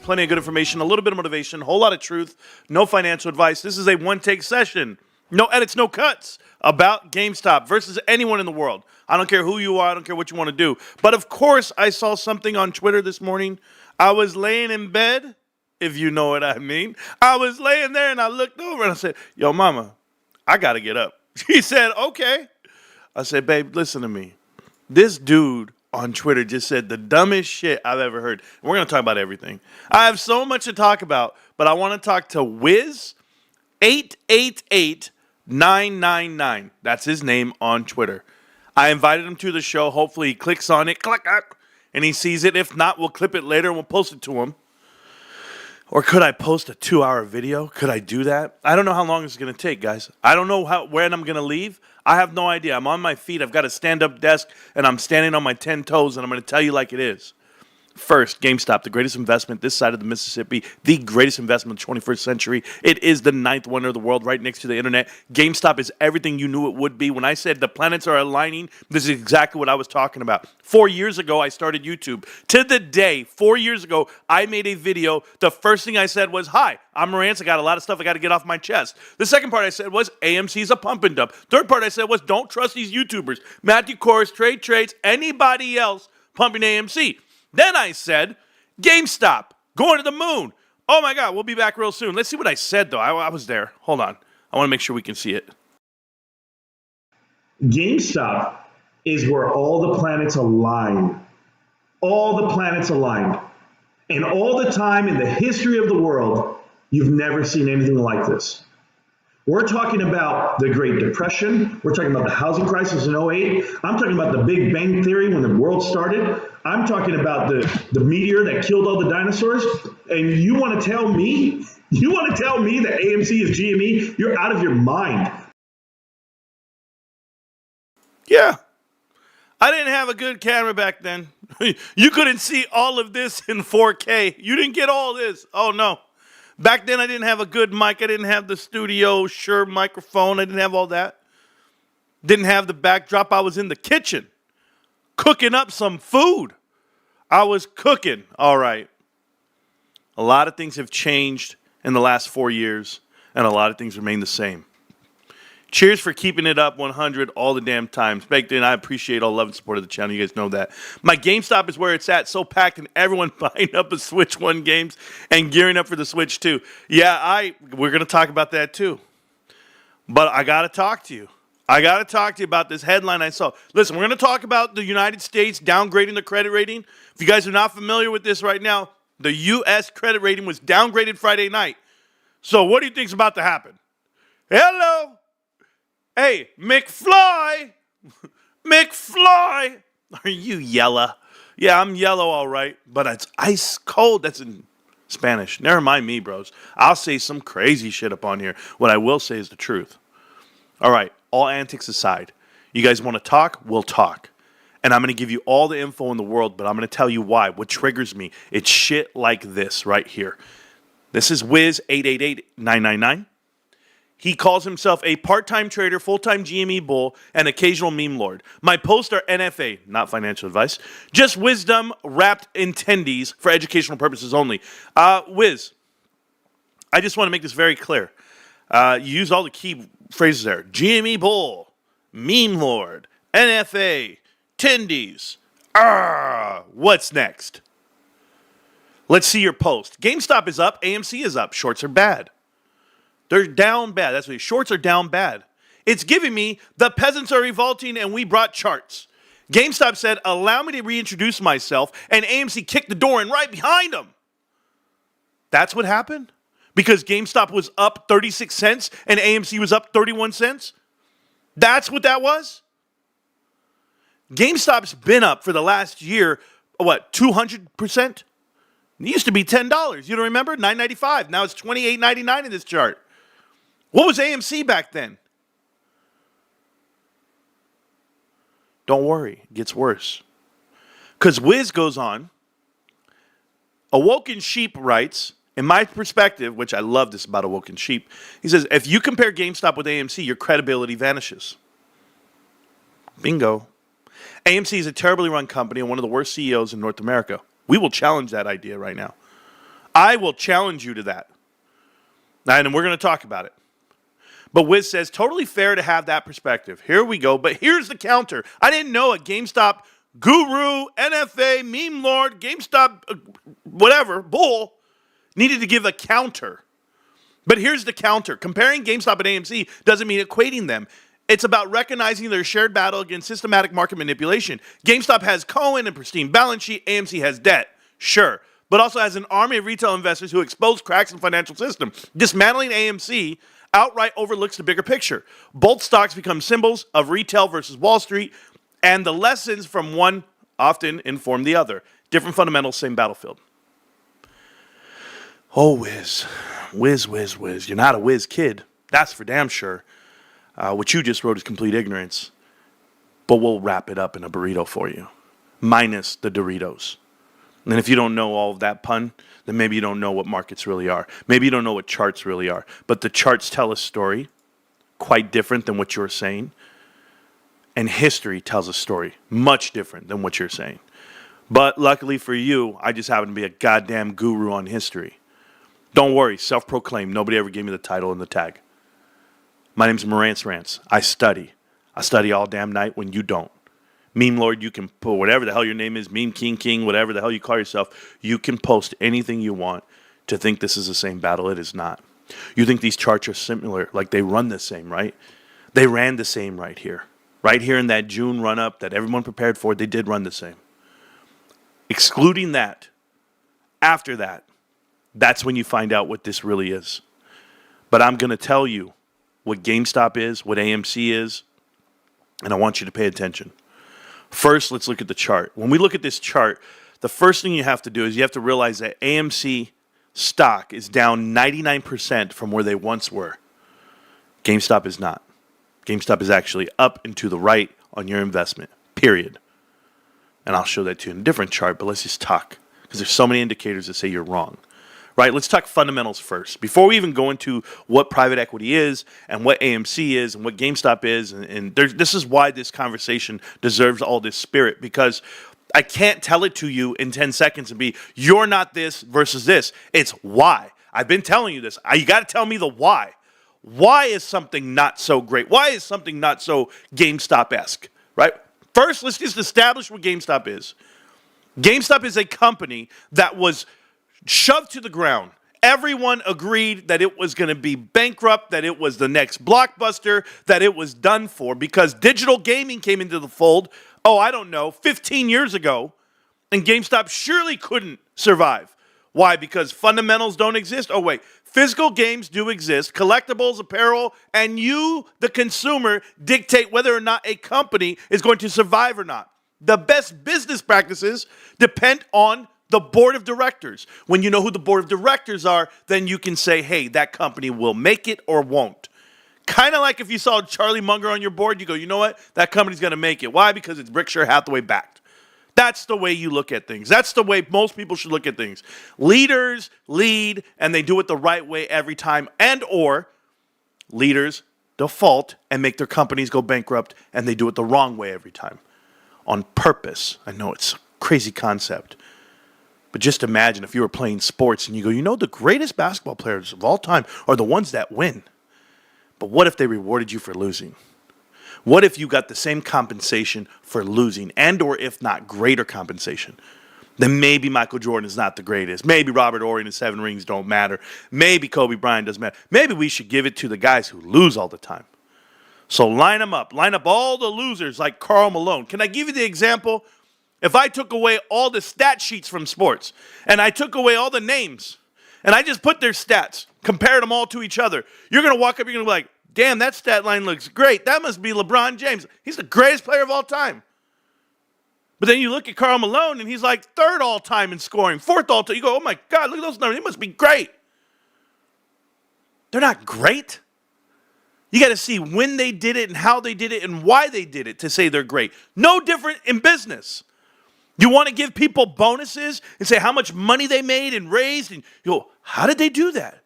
plenty of good information, a little bit of motivation, a whole lot of truth, no financial advice. This is a one-take session. No edits, no cuts about GameStop versus anyone in the world. I don't care who you are. I don't care what you want to do. But, of course, I saw something on Twitter this morning. I was laying in bed, if you know what I mean. I was laying there, and I looked over, and I said, yo, mama, I got to get up. She said, okay. I said, babe, listen to me. This dude on Twitter just said the dumbest shit I've ever heard. We're going to talk about everything. I have so much to talk about, but I want to talk to Wiz 888-999. That's his name on Twitter. I invited him to the show. Hopefully he clicks on it, click, and he sees it. If not, we'll clip it later and we'll post it to him. Or could I post a 2-hour video? Could I do that? I don't know how long it's going to take, guys. I don't know when I'm going to leave. I have no idea. I'm on my feet. I've got a stand-up desk, and I'm standing on my 10 toes, and I'm going to tell you like it is. First, GameStop, the greatest investment this side of the Mississippi, the greatest investment of the 21st century. It is the 9th wonder of the world right next to the internet. GameStop is everything you knew it would be. When I said the planets are aligning, this is exactly what I was talking about. 4 years ago, I started YouTube. To the day, 4 years ago, I made a video. The first thing I said was, hi, I'm Marantz. I got a lot of stuff I got to get off my chest. The second part I said was, AMC's a pump and dump. Third part I said was, don't trust these YouTubers. Matthew Kors, Trade Trades, anybody else pumping AMC. Then I said, GameStop, going to the moon. Oh, my God, we'll be back real soon. Let's see what I said, though. I was there. Hold on. I want to make sure we can see it. GameStop is where all the planets align. All the planets align. And all the time in the history of the world, you've never seen anything like this. We're talking about the Great Depression. We're talking about the housing crisis in '08. I'm talking about the Big Bang Theory when the world started. I'm talking about the meteor that killed all the dinosaurs. And you want to tell me that AMC is GME? You're out of your mind. Yeah. I didn't have a good camera back then. You couldn't see all of this in 4K. You didn't get all this. Oh, no. Back then, I didn't have a good mic. I didn't have the studio Shure microphone. I didn't have all that. Didn't have the backdrop. I was in the kitchen cooking up some food. I was cooking. All right. A lot of things have changed in the last 4 years, and a lot of things remain the same. Cheers for keeping it up 100 all the damn times. Back then, I appreciate all love and support of the channel. You guys know that. My GameStop is where it's at, so packed, and everyone buying up the Switch 1 games and gearing up for the Switch 2. Yeah, we're going to talk about that too. But I got to talk to you. I got to talk to you about this headline I saw. Listen, we're going to talk about the United States downgrading the credit rating. If you guys are not familiar with this right now, the U.S. credit rating was downgraded Friday night. So what do you think's about to happen? Hello? Hey, McFly! McFly! Are you yellow? Yeah, I'm yellow, all right. But it's ice cold. That's in Spanish. Never mind me, bros. I'll say some crazy shit up on here. What I will say is the truth. All right, all antics aside. You guys want to talk? We'll talk. And I'm going to give you all the info in the world, but I'm going to tell you why. What triggers me? It's shit like this right here. This is Wiz 888-999. He calls himself a part-time trader, full-time GME bull, and occasional meme lord. My posts are NFA, not financial advice, just wisdom wrapped in tendies for educational purposes only. Wiz, I just want to make this very clear. You use all the key phrases there. GME bull, meme lord, NFA, tendies. What's next? Let's see your post. GameStop is up, AMC is up, shorts are bad. They're down bad. That's what shorts are down bad. It's giving me the peasants are revolting and we brought charts. GameStop said, allow me to reintroduce myself, and AMC kicked the door in right behind them. That's what happened? Because GameStop was up 36 cents and AMC was up 31 cents? That's what that was? GameStop's been up for the last year, 200%? It used to be $10. You don't remember? $9.95. Now it's $28.99 in this chart. What was AMC back then? Don't worry, it gets worse. Because Wiz goes on, Awoken Sheep writes, in my perspective, which I love this about Awoken Sheep, he says, if you compare GameStop with AMC, your credibility vanishes. Bingo. AMC is a terribly run company and one of the worst CEOs in North America. We will challenge that idea right now. I will challenge you to that. And we're going to talk about it. But Wiz says, totally fair to have that perspective. Here we go. But here's the counter. I didn't know a GameStop guru, NFA, meme lord, GameStop, whatever, bull, needed to give a counter. But here's the counter. Comparing GameStop and AMC doesn't mean equating them. It's about recognizing their shared battle against systematic market manipulation. GameStop has Cohen and pristine balance sheet. AMC has debt. Sure. But also has an army of retail investors who expose cracks in the financial system. Dismantling AMC outright overlooks the bigger picture. Both stocks become symbols of retail versus Wall Street, and the lessons from one often inform the other. Different fundamentals, same battlefield. Oh, Wiz. You're not a whiz kid. That's for damn sure. What you just wrote is complete ignorance. But we'll wrap it up in a burrito for you, minus the Doritos. And if you don't know all of that pun, then maybe you don't know what markets really are. Maybe you don't know what charts really are. But the charts tell a story quite different than what you're saying. And history tells a story much different than what you're saying. But luckily for you, I just happen to be a goddamn guru on history. Don't worry, self-proclaimed. Nobody ever gave me the title and the tag. My name's Marantz Rantz. I study. I study all damn night when you don't. Meme Lord, you can put whatever the hell your name is, Meme King, whatever the hell you call yourself, you can post anything you want to think this is the same battle. It is not. You think these charts are similar, like they run the same, right? They ran the same right here. Right here in that June run-up that everyone prepared for, they did run the same. Excluding that, after that, that's when you find out what this really is. But I'm going to tell you what GameStop is, what AMC is, and I want you to pay attention. First, let's look at the chart. When we look at this chart, the first thing you have to do is you have to realize that AMC stock is down 99% from where they once were. GameStop is not. GameStop is actually up and to the right on your investment, period. And I'll show that to you in a different chart, but let's just talk, because there's so many indicators that say you're wrong. Right, let's talk fundamentals first. Before we even go into what private equity is and what AMC is and what GameStop is, and this is why this conversation deserves all this spirit, because I can't tell it to you in 10 seconds and be, you're not this versus this. It's why. I've been telling you this. You got to tell me the why. Why is something not so great? Why is something not so GameStop-esque, right? First, let's just establish what GameStop is. GameStop is a company that was shoved to the ground. Everyone agreed that it was going to be bankrupt, that it was the next Blockbuster, that it was done for because digital gaming came into the fold, 15 years ago, and GameStop surely couldn't survive. Why? Because fundamentals don't exist? Oh, wait. Physical games do exist, collectibles, apparel, and you, the consumer, dictate whether or not a company is going to survive or not. The best business practices depend on the board of directors. When you know who the board of directors are, then you can say, hey, that company will make it or won't. Kind of like if you saw Charlie Munger on your board, you go, you know what? That company's going to make it. Why? Because it's Berkshire Hathaway backed. That's the way you look at things. That's the way most people should look at things. Leaders lead, and they do it the right way every time. And or leaders default and make their companies go bankrupt, and they do it the wrong way every time. On purpose. I know it's a crazy concept. But just imagine if you were playing sports and you go, the greatest basketball players of all time are the ones that win. But what if they rewarded you for losing? What if you got the same compensation for losing and or if not greater compensation? Then maybe Michael Jordan is not the greatest. Maybe Robert Horry and his 7 rings don't matter. Maybe Kobe Bryant doesn't matter. Maybe we should give it to the guys who lose all the time. So line them up. Line up all the losers like Karl Malone. Can I give you the example? If I took away all the stat sheets from sports and I took away all the names and I just put their stats, compared them all to each other, you're going to walk up, you're going to be like, damn, that stat line looks great. That must be LeBron James. He's the greatest player of all time. But then you look at Karl Malone and he's like third all time in scoring, fourth all time. You go, oh my God, look at those numbers. He must be great. They're not great. You got to see when they did it and how they did it and why they did it to say they're great. No different in business. You want to give people bonuses and say how much money they made and raised, and you go, how did they do that?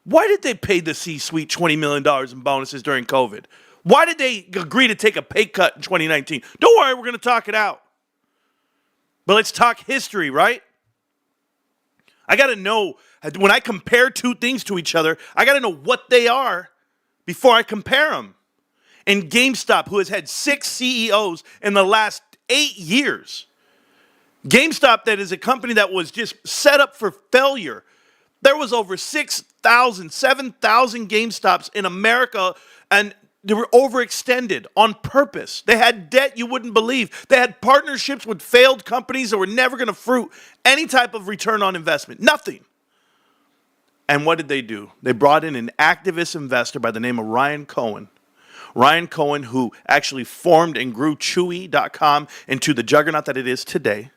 Why did they pay the C-suite $20 million in bonuses during COVID? Why did they agree to take a pay cut in 2019? Don't worry, we're going to talk it out. But let's talk history, right? I got to know, when I compare two things to each other, I got to know what they are before I compare them. And GameStop, who has had 6 CEOs in the last 8 years, GameStop, that is a company that was just set up for failure. There was over 6,000, 7,000 GameStops in America, and they were overextended on purpose. They had debt you wouldn't believe. They had partnerships with failed companies that were never going to fruit any type of return on investment. Nothing. And what did they do? They brought in an activist investor by the name of Ryan Cohen. Ryan Cohen, who actually formed and grew Chewy.com into the juggernaut that it is today.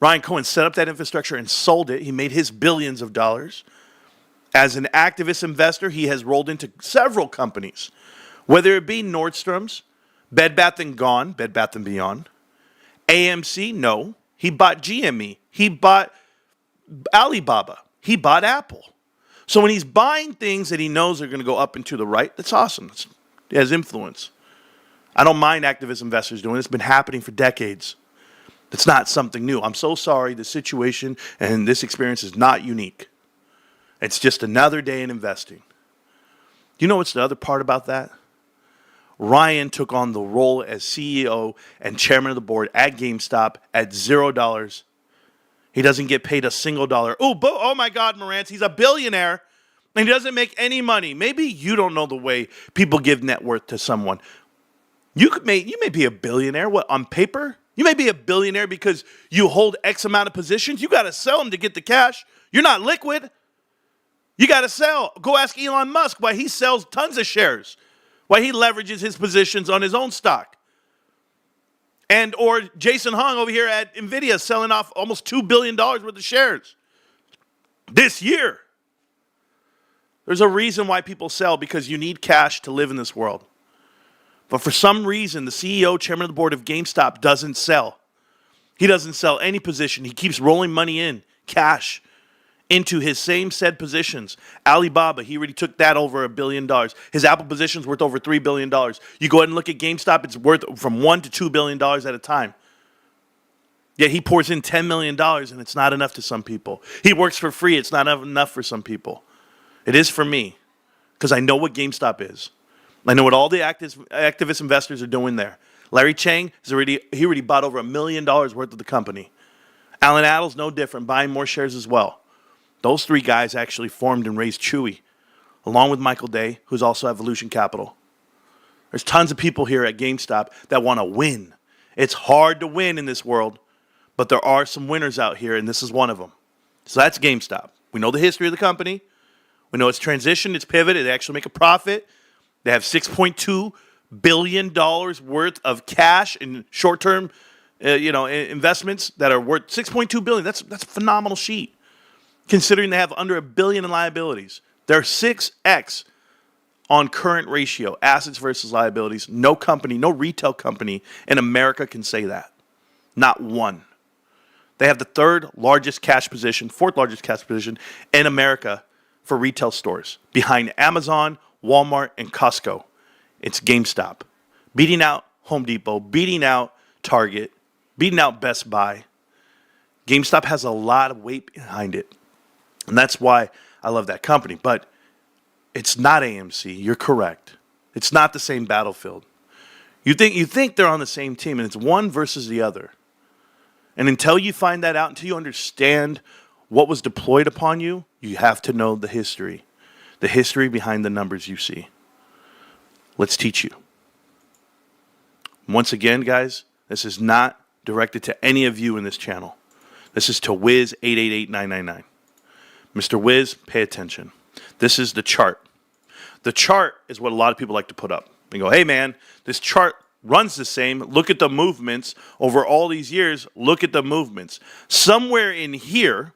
Ryan Cohen set up that infrastructure and sold it. He made his billions of dollars. As an activist investor, he has rolled into several companies, whether it be Nordstrom's, Bed Bath & Gone, Bed Bath & Beyond, AMC, no. He bought GME. He bought Alibaba. He bought Apple. So when he's buying things that he knows are going to go up and to the right, that's awesome. It has influence. I don't mind activist investors doing it. It's been happening for decades. It's not something new. I'm so sorry. The situation and this experience is not unique. It's just another day in investing. You know what's the other part about that? Ryan took on the role as CEO and chairman of the board at GameStop at $0. He doesn't get paid a single dollar. Oh my God, Marantz, he's a billionaire and he doesn't make any money. Maybe you don't know the way people give net worth to someone. You may be a billionaire, what, on paper? You may be a billionaire because you hold X amount of positions. You got to sell them to get the cash. You're not liquid. You got to sell. Go ask Elon Musk why he sells tons of shares, why he leverages his positions on his own stock. And or Jason Hung over here at NVIDIA selling off almost $2 billion worth of shares this year. There's a reason why people sell, because you need cash to live in this world. But for some reason, the CEO, chairman of the board of GameStop, doesn't sell. He doesn't sell any position. He keeps rolling money in, cash, into his same said positions. Alibaba, he already took that over $1 billion. His Apple position's worth over $3 billion. You go ahead and look at GameStop, it's worth from $1 to $2 billion at a time. Yet he pours in $10 million and it's not enough to some people. He works for free. It's not enough for some people. It is for me, because I know what GameStop is. I know what all the activist investors are doing there. Larry Chang he already bought over $1 million worth of the company. Alan Adel's no different, buying more shares as well. Those 3 guys actually formed and raised Chewy, along with Michael Day, who's also Evolution Capital. There's tons of people here at GameStop that want to win. It's hard to win in this world, but there are some winners out here, and this is one of them. So that's GameStop. We know the history of the company. We know it's transitioned, it's pivoted, they actually make a profit. They have $6.2 billion worth of cash in short-term investments that are worth $6.2 billion. That's a phenomenal sheet, considering they have under $1 billion in liabilities. They're 6x on current ratio, assets versus liabilities. No company, no retail company in America can say that. Not one. They have the 4th largest cash position in America for retail stores, behind Amazon, Walmart, and Costco. It's GameStop, beating out Home Depot, beating out Target, beating out Best Buy. GameStop has a lot of weight behind it, and that's why I love that company. But it's not AMC. You're correct. It's not the same battlefield. You think they're on the same team, and it's one versus the other. And until you find that out, until you understand what was deployed upon you, you have to know the history behind the numbers you see. Let's teach you. Once again, guys, this is not directed to any of you in this channel. This is to Wiz 888999. Mr. Wiz, pay attention. This is the chart. The chart is what a lot of people like to put up. They go, hey man, this chart runs the same. Look at the movements over all these years. Look at the movements. Somewhere in here,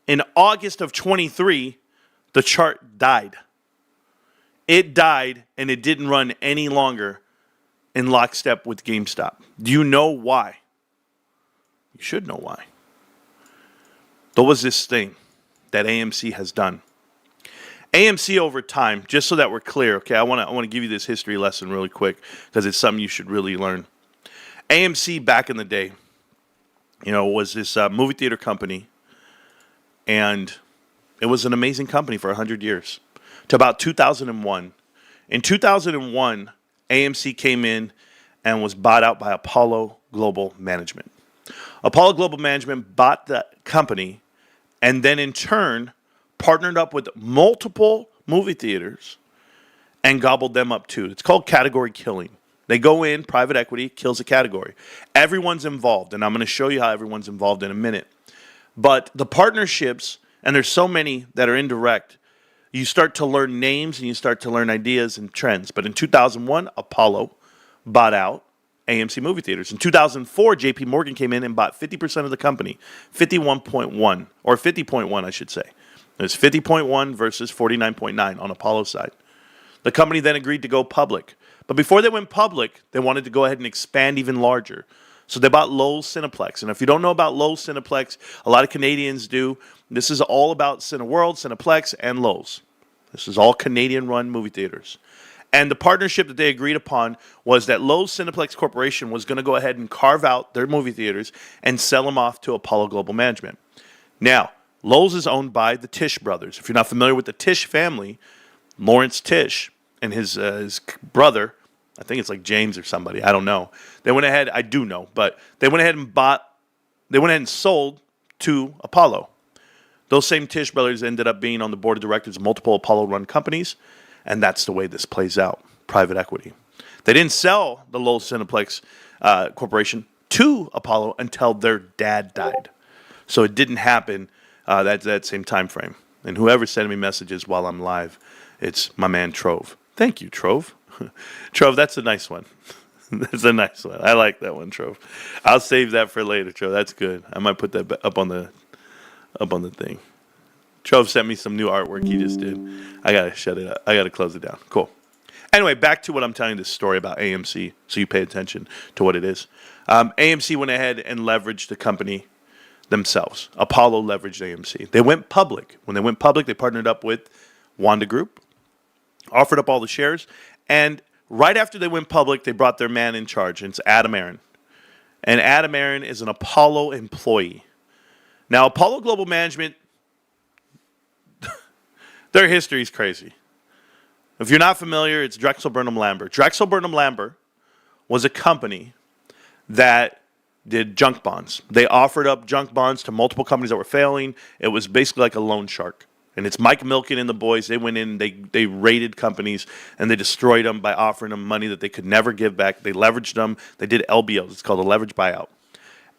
in August of 23, the chart died. It died, and it didn't run any longer in lockstep with GameStop. Do you know why? You should know why. There was this thing that AMC has done. AMC over time, just so that we're clear, okay, I want to give you this history lesson really quick because it's something you should really learn. AMC back in the day, was this movie theater company And it was an amazing company for 100 years to about 2001. In 2001, AMC came in and was bought out by Apollo Global Management. Apollo Global Management bought the company and then in turn partnered up with multiple movie theaters and gobbled them up too. It's called category killing. They go in, private equity kills a category. Everyone's involved, and I'm going to show you how everyone's involved in a minute. But the partnerships, and there's so many that are indirect, you start to learn names and you start to learn ideas and trends. But in 2001, Apollo bought out AMC movie theaters. In 2004, JP Morgan came in and bought 50% of the company, 51.1, or 50.1, I should say. It was 50.1 versus 49.9 on Apollo's side. The company then agreed to go public. But before they went public, they wanted to go ahead and expand even larger. So they bought Lowe's Cineplex. And if you don't know about Lowe's Cineplex, a lot of Canadians do. This is all about Cineworld, Cineplex, and Lowe's. This is all Canadian-run movie theaters. And the partnership that they agreed upon was that Lowe's Cineplex Corporation was going to go ahead and carve out their movie theaters and sell them off to Apollo Global Management. Now, Lowe's is owned by the Tisch brothers. If you're not familiar with the Tisch family, Lawrence Tisch and his brother, I think it's like James or somebody, I don't know. They went ahead, I do know, but they went ahead and sold to Apollo. Those same Tisch brothers ended up being on the board of directors of multiple Apollo-run companies, and that's the way this plays out, private equity. They didn't sell the Lowe's Cineplex Corporation to Apollo until their dad died. So it didn't happen that same time frame. And whoever sent me messages while I'm live, it's my man Trove. Thank you, Trove. Trove, that's a nice one. That's a nice one. I like that one, Trove. I'll save that for later, Trove. That's good. I might put that up on the thing. Trove sent me some new artwork he just did. I gotta shut it up. I gotta close it down. Cool. Anyway, back to what I'm telling this story about AMC, so you pay attention to what it is. AMC went ahead and leveraged the company themselves. Apollo leveraged AMC. They went public. When they went public, they partnered up with Wanda Group, offered up all the shares, and right after they went public, they brought their man in charge, and it's Adam Aron. And Adam Aron is an Apollo employee. Now, Apollo Global Management, their history is crazy. If you're not familiar, it's Drexel Burnham Lambert. Drexel Burnham Lambert was a company that did junk bonds. They offered up junk bonds to multiple companies that were failing. It was basically like a loan shark. And it's Mike Milken and the boys. They went in, they raided companies, and they destroyed them by offering them money that they could never give back. They leveraged them. They did LBOs. It's called a leverage buyout.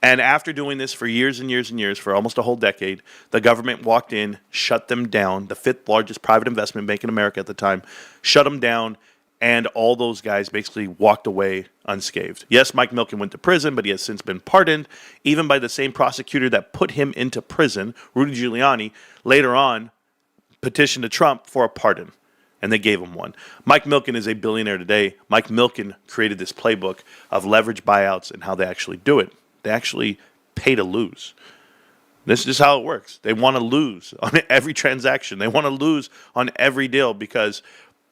And after doing this for years and years and years, for almost a whole decade, the government walked in, shut them down. The fifth largest private investment bank in America at the time shut them down, and all those guys basically walked away unscathed. Yes, Mike Milken went to prison, but he has since been pardoned, even by the same prosecutor that put him into prison, Rudy Giuliani, later on petitioned to Trump for a pardon, and they gave him one. Mike Milken is a billionaire today. Mike Milken created this playbook of leverage buyouts and how they actually do it. They actually pay to lose. This is how it works. They want to lose on every transaction. They want to lose on every deal because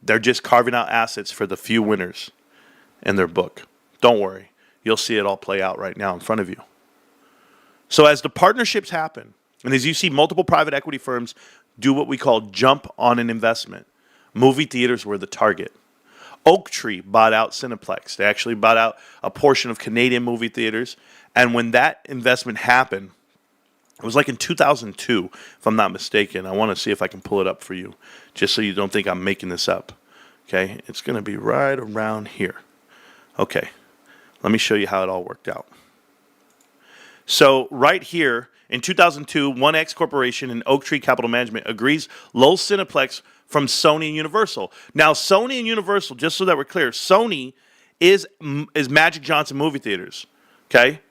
they're just carving out assets for the few winners in their book. Don't worry. You'll see it all play out right now in front of you. So as the partnerships happen, and as you see multiple private equity firms do what we call jump on an investment, movie theaters were the target. Oaktree bought out Cineplex. They actually bought out a portion of Canadian movie theaters. And when that investment happened, it was like in 2002, if I'm not mistaken. I want to see if I can pull it up for you, just so you don't think I'm making this up. Okay, it's going to be right around here. Okay, let me show you how it all worked out. So right here, in 2002, 1X Corporation and Oaktree Capital Management agrees Lowe's Cineplex from Sony and Universal. Now, Sony and Universal, just so that we're clear, Sony is Magic Johnson Movie Theaters, okay?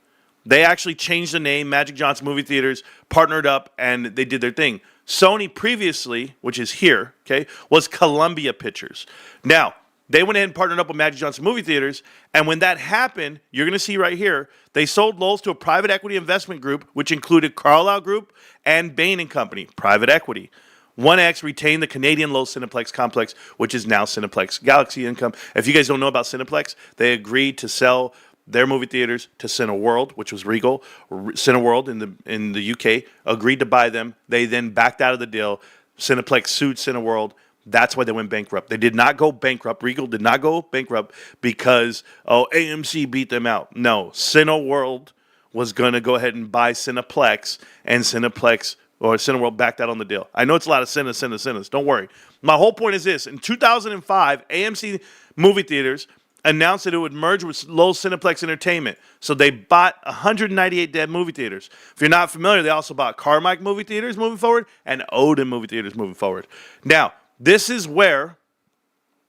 They actually changed the name. Magic Johnson Movie Theaters partnered up, and they did their thing. Sony previously, which is here, okay, was Columbia Pictures. Now, they went ahead and partnered up with Magic Johnson Movie Theaters, and when that happened, you're going to see right here, they sold Lowe's to a private equity investment group, which included Carlyle Group and Bain & Company, private equity. 1X retained the Canadian Lowe's Cineplex complex, which is now Cineplex Galaxy Income. If you guys don't know about Cineplex, they agreed to sell their movie theaters to Cineworld, which was Regal. Cineworld in the UK agreed to buy them. They then backed out of the deal. Cineplex sued Cineworld. That's why they went bankrupt. They did not go bankrupt. Regal did not go bankrupt because, AMC beat them out. No, Cineworld was going to go ahead and buy Cineplex, and Cineworld backed out on the deal. I know it's a lot of sinners. Don't worry. My whole point is this. In 2005, AMC movie theaters announced that it would merge with Lowe's Cineplex Entertainment. So they bought 198 dead movie theaters. If you're not familiar, they also bought Carmike movie theaters moving forward and Odin movie theaters moving forward. Now, this is where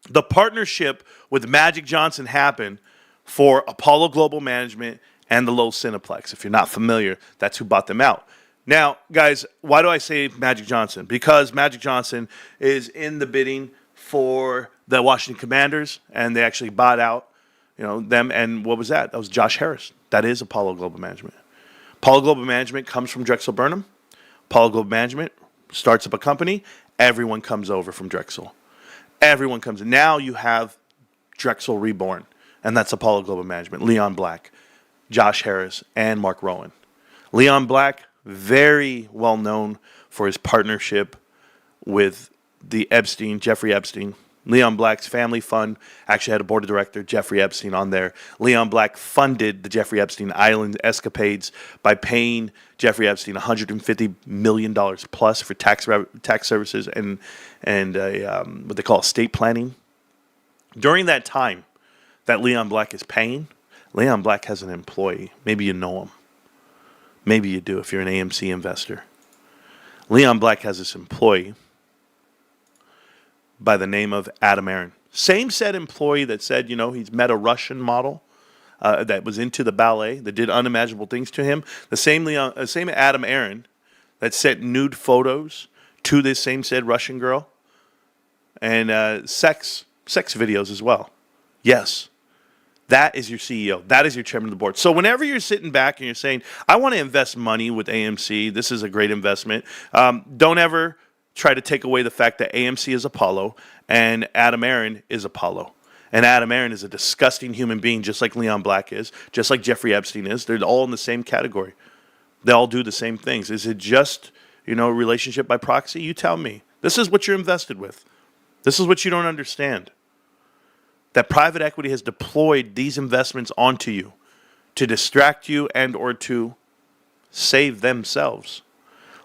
the partnership with Magic Johnson happened for Apollo Global Management and the Lowe's Cineplex. If you're not familiar, that's who bought them out. Now, guys, why do I say Magic Johnson? Because Magic Johnson is in the bidding for the Washington Commanders, and they actually bought out, them. And what was that? That was Josh Harris. That is Apollo Global Management. Apollo Global Management comes from Drexel Burnham. Apollo Global Management starts up a company. Everyone comes over from Drexel. Everyone comes in. Now you have Drexel reborn, and that's Apollo Global Management. Leon Black, Josh Harris, and Mark Rowan. Leon Black, very well known for his partnership with Jeffrey Epstein. Leon Black's family fund actually had a board of director, Jeffrey Epstein, on there. Leon Black funded the Jeffrey Epstein Island escapades by paying Jeffrey Epstein $150 million plus for tax services and what they call estate planning. During that time that Leon Black is paying, Leon Black has an employee. Maybe you know him. Maybe you do if you're an AMC investor. Leon Black has this employee by the name of Adam Aron. Same said employee that said, he's met a Russian model that was into the ballet, that did unimaginable things to him. The same Adam Aron that sent nude photos to this same said Russian girl and sex videos as well. Yes, that is your CEO. That is your chairman of the board. So whenever you're sitting back and you're saying, I want to invest money with AMC, this is a great investment, don't ever try to take away the fact that AMC is Apollo and Adam Aron is Apollo. And Adam Aron is a disgusting human being, just like Leon Black is, just like Jeffrey Epstein is. They're all in the same category. They all do the same things. Is it just, relationship by proxy? You tell me. This is what you're invested with. This is what you don't understand. That private equity has deployed these investments onto you to distract you and or to save themselves.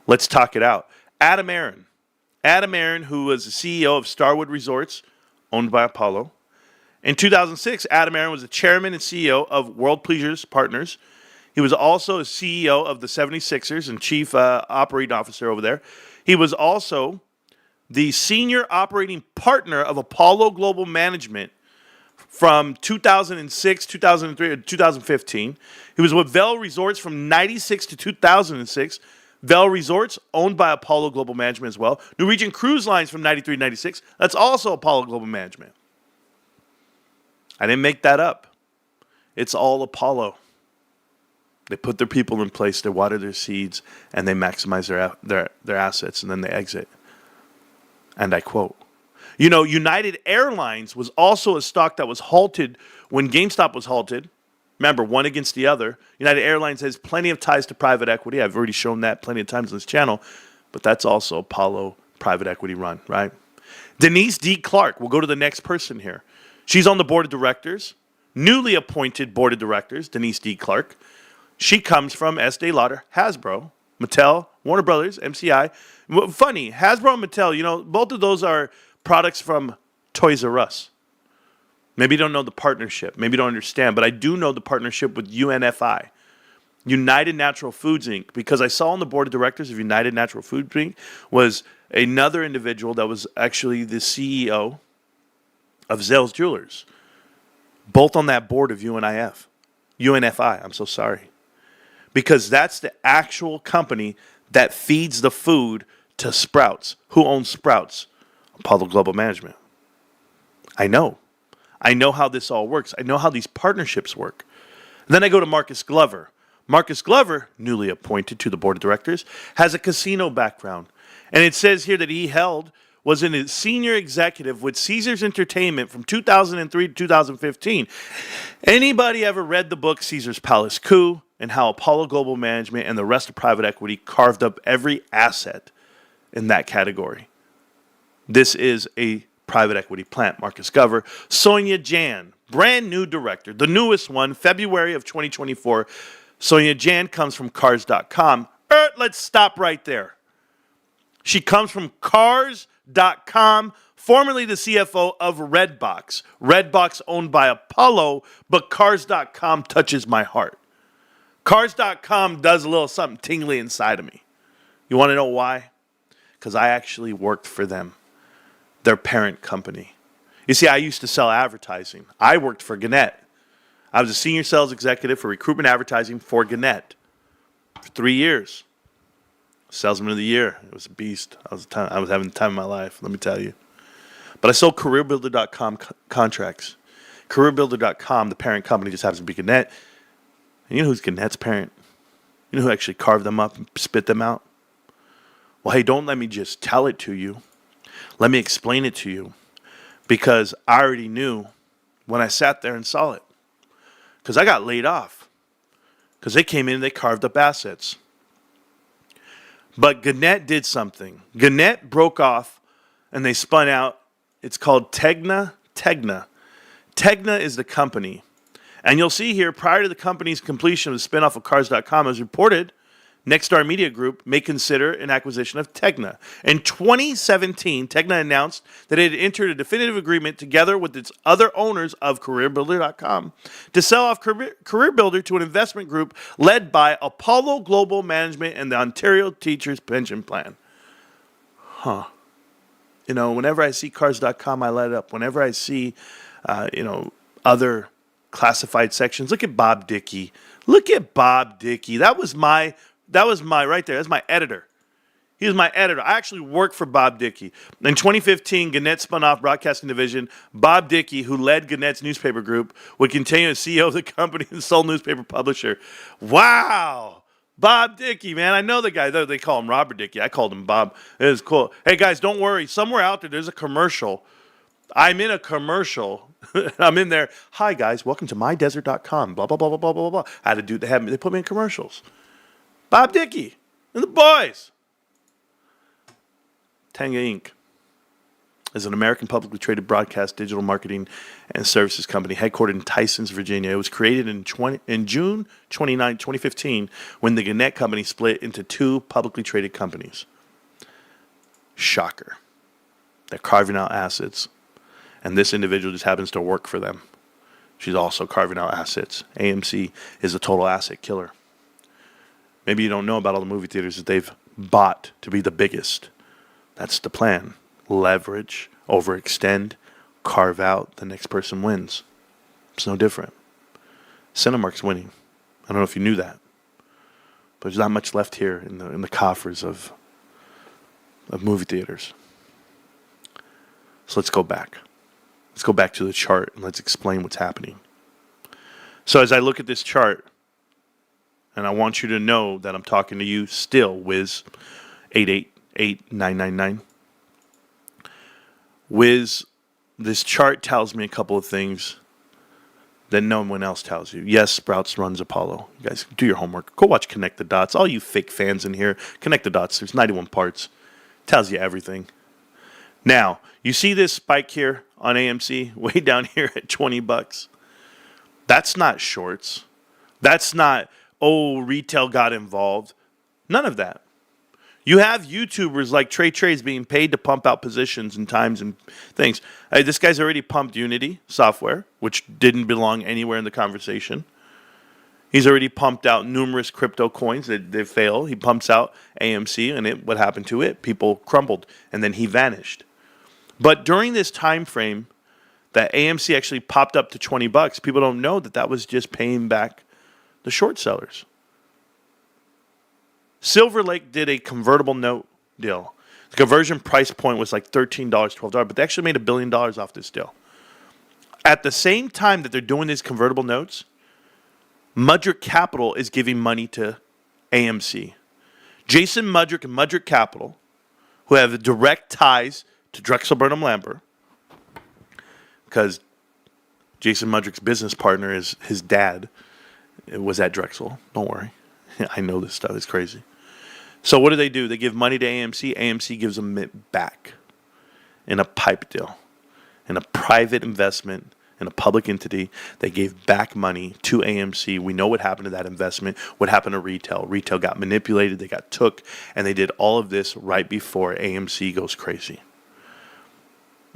Let's talk it out. Adam Aron, who was the CEO of Starwood Resorts, owned by Apollo. In 2006, Adam Aron was the chairman and CEO of World Pleasures Partners. He was also a CEO of the 76ers and chief operating officer over there. He was also the senior operating partner of Apollo Global Management from 2006, 2003, 2015. He was with Vail Resorts from 96 to 2006. Vail Resorts, owned by Apollo Global Management as well. Norwegian Cruise Lines from 93 to 96. That's also Apollo Global Management. I didn't make that up. It's all Apollo. They put their people in place, they water their seeds, and they maximize their assets, and then they exit. And I quote, United Airlines was also a stock that was halted when GameStop was halted. Remember, one against the other. United Airlines has plenty of ties to private equity. I've already shown that plenty of times on this channel. But that's also Apollo private equity run, right? Denise D. Clark. We'll go to the next person here. She's on the board of directors. Newly appointed board of directors, Denise D. Clark. She comes from Estee Lauder, Hasbro, Mattel, Warner Brothers, MCI. Funny, Hasbro and Mattel, both of those are products from Toys R Us. Maybe you don't know the partnership. Maybe you don't understand. But I do know the partnership with UNFI, United Natural Foods, Inc., because I saw on the board of directors of United Natural Foods, Inc. was another individual that was actually the CEO of Zales Jewelers, both on that board of UNFI. I'm so sorry. Because that's the actual company that feeds the food to Sprouts. Who owns Sprouts? Apollo Global Management. I know how this all works. I know how these partnerships work. And then I go to Marcus Glover. Marcus Glover, newly appointed to the board of directors, has a casino background. And it says here that he held was a senior executive with Caesars Entertainment from 2003 to 2015. Anybody ever read the book Caesar's Palace Coup and how Apollo Global Management and the rest of private equity carved up every asset in that category? This is a private equity plant. Marcus Gover, Sonia Jan, brand new director, the newest one, February of 2024. Sonia Jan comes from Cars.com. Let's stop right there. She comes from Cars.com, formerly the CFO of Redbox. Redbox owned by Apollo, but Cars.com touches my heart. Cars.com does a little something tingly inside of me. You want to know why? Because I actually worked for them, their parent company. You see, I used to sell advertising. I worked for Gannett. I was a senior sales executive for recruitment advertising for Gannett for 3 years. Salesman of the year. It was a beast. I was having the time of my life, let me tell you. But I sold CareerBuilder.com contracts. CareerBuilder.com, the parent company, just happens to be Gannett. And you know who's Gannett's parent? You know who actually carved them up and spit them out? Well, hey, don't let me just tell it to you. Let me explain it to you. Because I already knew when I sat there and saw it. Because I got laid off. Because they came in and they carved up assets. But Gannett did something. Gannett broke off and they spun out. It's called Tegna. Tegna is the company. And you'll see here, prior to the company's completion of the spinoff of Cars.com, as reported, Nexstar Media Group may consider an acquisition of Tegna. In 2017, Tegna announced that it had entered a definitive agreement together with its other owners of CareerBuilder.com to sell off CareerBuilder to an investment group led by Apollo Global Management and the Ontario Teachers Pension Plan. You know, whenever I see Cars.com, I light up. Whenever I see, other classified sections, look at Bob Dickey. That was my right there. That's my editor. He was my editor. I actually worked for Bob Dickey. In 2015, Gannett spun off Broadcasting Division. Bob Dickey, who led Gannett's newspaper group, would continue as CEO of the company and sole newspaper publisher. Wow. Bob Dickey, man. I know the guy. They call him Robert Dickey. I called him Bob. It was cool. Hey, guys, don't worry. Somewhere out there's a commercial. I'm in a commercial. I'm in there. Hi, guys. Welcome to mydesert.com. Blah, blah, blah, blah, blah, blah, blah. I had to do. They put me in commercials. Bob Dickey and the boys. Tenga Inc. is an American publicly traded broadcast digital marketing and services company headquartered in Tysons, Virginia. It was created in June 29, 2015 when the Gannett company split into two publicly traded companies. Shocker. They're carving out assets, and this individual just happens to work for them. She's also carving out assets. AMC is a total asset killer. Maybe you don't know about all the movie theaters that they've bought to be the biggest. That's the plan. Leverage, overextend, carve out, the next person wins. It's no different. Cinemark's winning. I don't know if you knew that. But there's not much left here in the coffers of movie theaters. So let's go back. Let's go back to the chart and let's explain what's happening. So as I look at this chart, and I want you to know that I'm talking to you still, Wiz 888999. Wiz, this chart tells me a couple of things that no one else tells you. Yes, Sprouts runs Apollo. You guys do your homework. Go watch Connect the Dots. All you fake fans in here, Connect the Dots. There's 91 parts. Tells you everything. Now, you see this spike here on AMC, way down here at $20. That's not shorts. That's not, retail got involved. None of that. You have YouTubers like Trey Trey's being paid to pump out positions and times and things. This guy's already pumped Unity software, which didn't belong anywhere in the conversation. He's already pumped out numerous crypto coins that they fail. He pumps out AMC, and what happened to it? People crumbled, and then he vanished. But during this time frame that AMC actually popped up to $20, people don't know that was just paying back the short sellers. Silver Lake did a convertible note deal. The conversion price point was like $13, $12, but they actually made $1 billion off this deal. At the same time that they're doing these convertible notes, Mudrick Capital is giving money to AMC. Jason Mudrick and Mudrick Capital, who have direct ties to Drexel Burnham Lambert, because Jason Mudrick's business partner is his dad. It was at Drexel. Don't worry. I know this stuff. It's crazy. So what do? They give money to AMC. AMC gives them it back in a pipe deal, in a private investment, in a public entity. They gave back money to AMC. We know what happened to that investment, what happened to retail. Retail got manipulated, they got took, and they did all of this right before AMC goes crazy.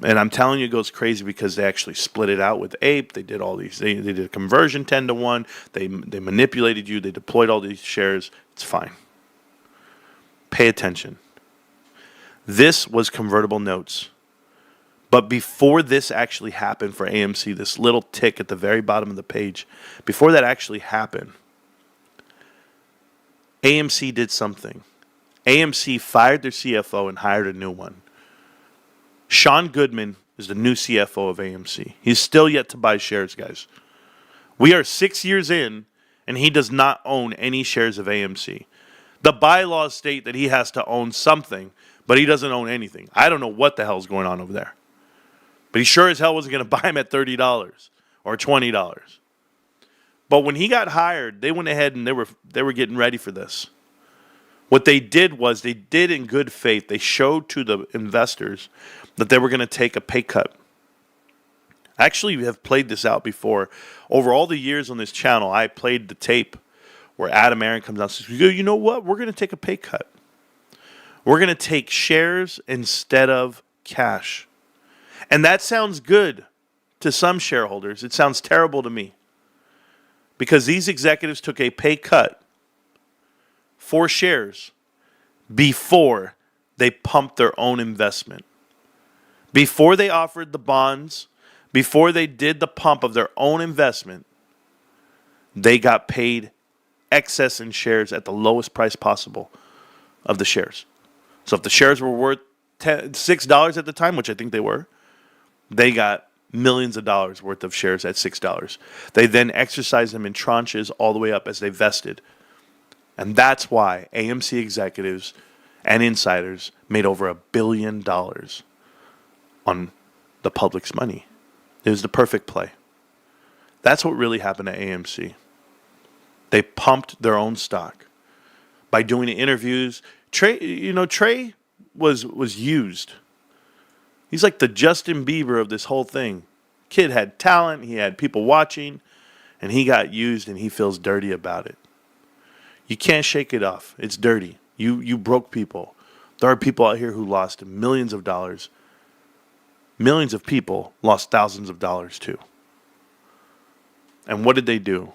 And I'm telling you it goes crazy because they actually split it out with Ape. They did all these. They did a conversion 10-1. They manipulated you. They deployed all these shares. It's fine. Pay attention. This was convertible notes. But before this actually happened for AMC, this little tick at the very bottom of the page, before that actually happened, AMC did something. AMC fired their CFO and hired a new one. Sean Goodman is the new CFO of AMC. He's still yet to buy shares, guys. We are 6 years in, and he does not own any shares of AMC. The bylaws state that he has to own something, but he doesn't own anything. I don't know what the hell's going on over there. But he sure as hell wasn't going to buy him at $30 or $20. But when he got hired, they went ahead and they were getting ready for this. What they did was they did in good faith. They showed to the investors that they were going to take a pay cut. I actually have played this out before. Over all the years on this channel, I played the tape where Adam Aaron comes out and says, you know what? We're going to take a pay cut. We're going to take shares instead of cash. And that sounds good to some shareholders. It sounds terrible to me. Because these executives took a pay cut for shares before they pumped their own investment. Before they offered the bonds, before they did the pump of their own investment, they got paid excess in shares at the lowest price possible of the shares. So if the shares were worth $6 at the time, which I think they were, they got millions of dollars worth of shares at $6. They then exercised them in tranches all the way up as they vested. And that's why AMC executives and insiders made over $1 billion on the public's money. It was the perfect play. That's what really happened at AMC. They pumped their own stock by doing interviews. Trey was used. He's like the Justin Bieber of this whole thing. Kid had talent, he had people watching, and he got used and he feels dirty about it. You can't shake it off. It's dirty. You broke people. There are people out here who lost millions of dollars. Millions of people lost thousands of dollars too. And what did they do?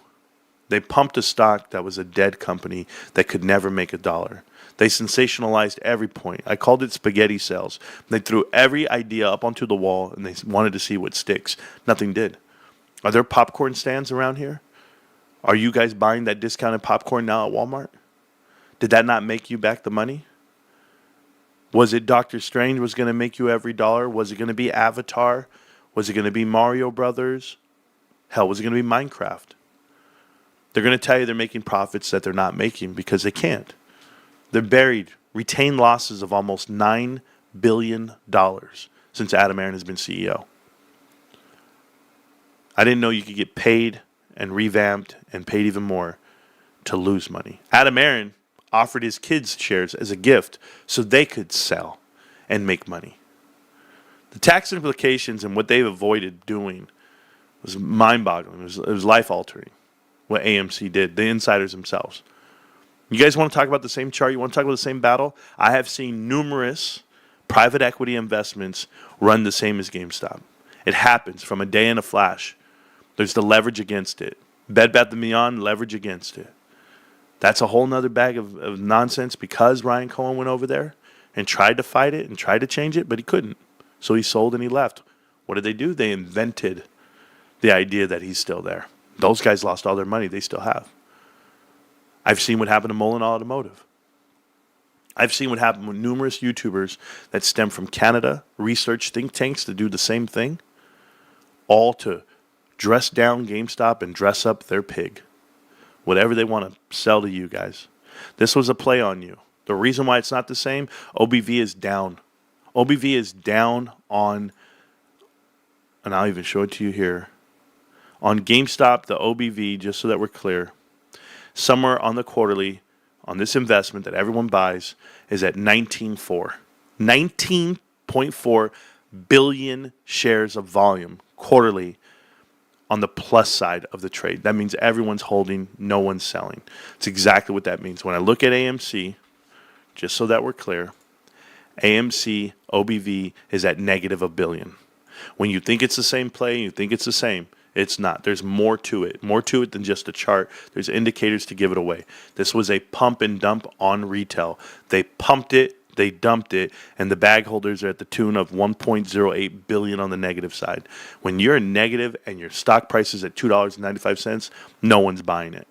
They pumped a stock that was a dead company that could never make $1. They sensationalized every point. I called it spaghetti sales. They threw every idea up onto the wall and they wanted to see what sticks. Nothing did. Are there popcorn stands around here? Are you guys buying that discounted popcorn now at Walmart? Did that not make you back the money? Was it Doctor Strange was going to make you every dollar? Was it going to be Avatar? Was it going to be Mario Brothers? Hell, was it going to be Minecraft? They're going to tell you they're making profits that they're not making because they can't. They're buried. Retained losses of almost $9 billion since Adam Aaron has been CEO. I didn't know you could get paid and revamped and paid even more to lose money. Adam Aaron offered his kids shares as a gift so they could sell and make money. The tax implications and what they've avoided doing was mind-boggling. It was life-altering what AMC did, the insiders themselves. You guys want to talk about the same chart? You want to talk about the same battle? I have seen numerous private equity investments run the same as GameStop. It happens from a day in a flash. There's the leverage against it. Bed Bath & Beyond, leverage against it. That's a whole nother bag of nonsense because Ryan Cohen went over there and tried to fight it and tried to change it, but he couldn't. So he sold and he left. What did they do? They invented the idea that he's still there. Those guys lost all their money. They still have. I've seen what happened to Mullen Automotive. I've seen what happened with numerous YouTubers that stem from Canada, research think tanks to do the same thing, all to dress down GameStop and dress up their pig. Whatever they want to sell to you guys. This was a play on you. The reason why it's not the same, OBV is down OBV is down on, and I'll even show it to you here. On GameStop, the OBV, just so that we're clear, somewhere on the quarterly, on this investment that everyone buys, is at 19.4. 19.4 billion shares of volume quarterly on the plus side of the trade. That means everyone's holding, no one's selling. It's exactly what that means. When I look at AMC, just so that we're clear, AMC OBV is at negative a billion. When you think it's the same play, you think it's the same. It's not. There's more to it. More to it than just a chart. There's indicators to give it away. This was a pump and dump on retail. They pumped it, they dumped it, and the bag holders are at the tune of 1.08 billion on the negative side. When you're negative and your stock price is at $2.95, no one's buying it.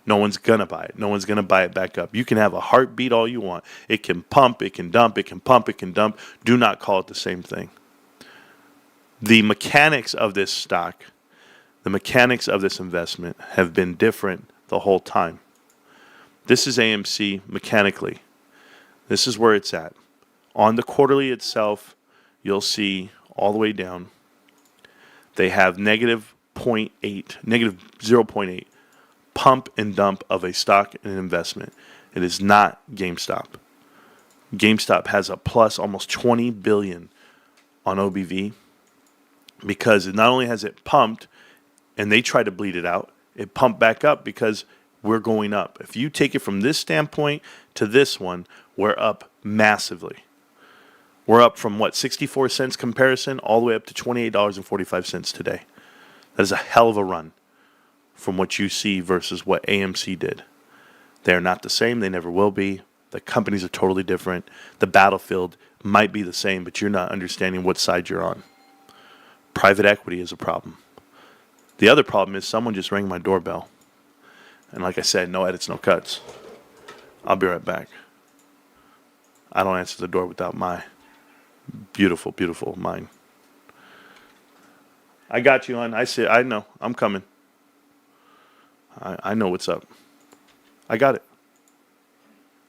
No one's going to buy it. No one's going to buy it back up. You can have a heartbeat all you want. It can pump, it can dump, it can pump, it can dump. Do not call it the same thing. The mechanics of this stock, the mechanics of this investment have been different the whole time. This is AMC mechanically. This is where it's at. On the quarterly itself, you'll see all the way down, they have negative 0.8 pump and dump of a stock and an investment. It is not GameStop. GameStop has a plus almost 20 billion on OBV because not only has it pumped, and they try to bleed it out, it pumped back up because we're going up. If you take it from this standpoint to this one, we're up massively. We're up from 64 cents comparison all the way up to $28.45 today. That is a hell of a run from what you see versus what AMC did. They're not the same. They never will be. The companies are totally different. The battlefield might be the same, but you're not understanding what side you're on. Private equity is a problem. The other problem is someone just rang my doorbell. And like I said, no edits, no cuts. I'll be right back. I don't answer the door without my beautiful, beautiful mind. I got you on. I know. I'm coming. I know what's up. I got it.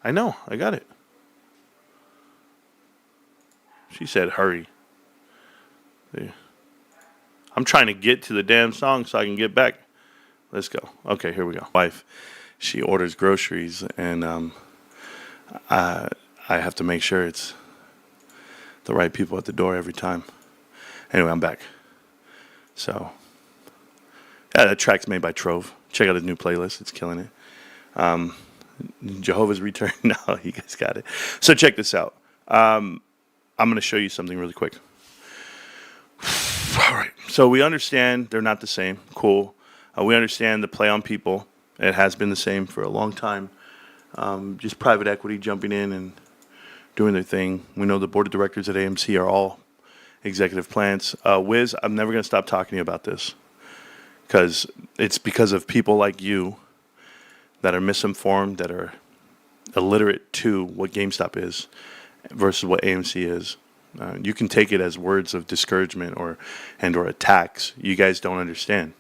I know. I got it. She said, hurry. I'm trying to get to the damn song so I can get back. Let's go. Okay, here we go. Wife, she orders groceries, and I have to make sure it's the right people at the door every time. Anyway, I'm back. So, yeah, that track's made by Trove. Check out his new playlist. It's killing it. Jehovah's Return. No, you guys got it. So check this out. I'm going to show you something really quick. All right. So we understand they're not the same. Cool. We understand the play on people. It has been the same for a long time. Just private equity jumping in and doing their thing. We know the board of directors at AMC are all executive plants. Wiz, I'm never going to stop talking to you about this because it's because of people like you that are misinformed, that are illiterate to what GameStop is versus what AMC is. You can take it as words of discouragement or attacks. You guys don't understand.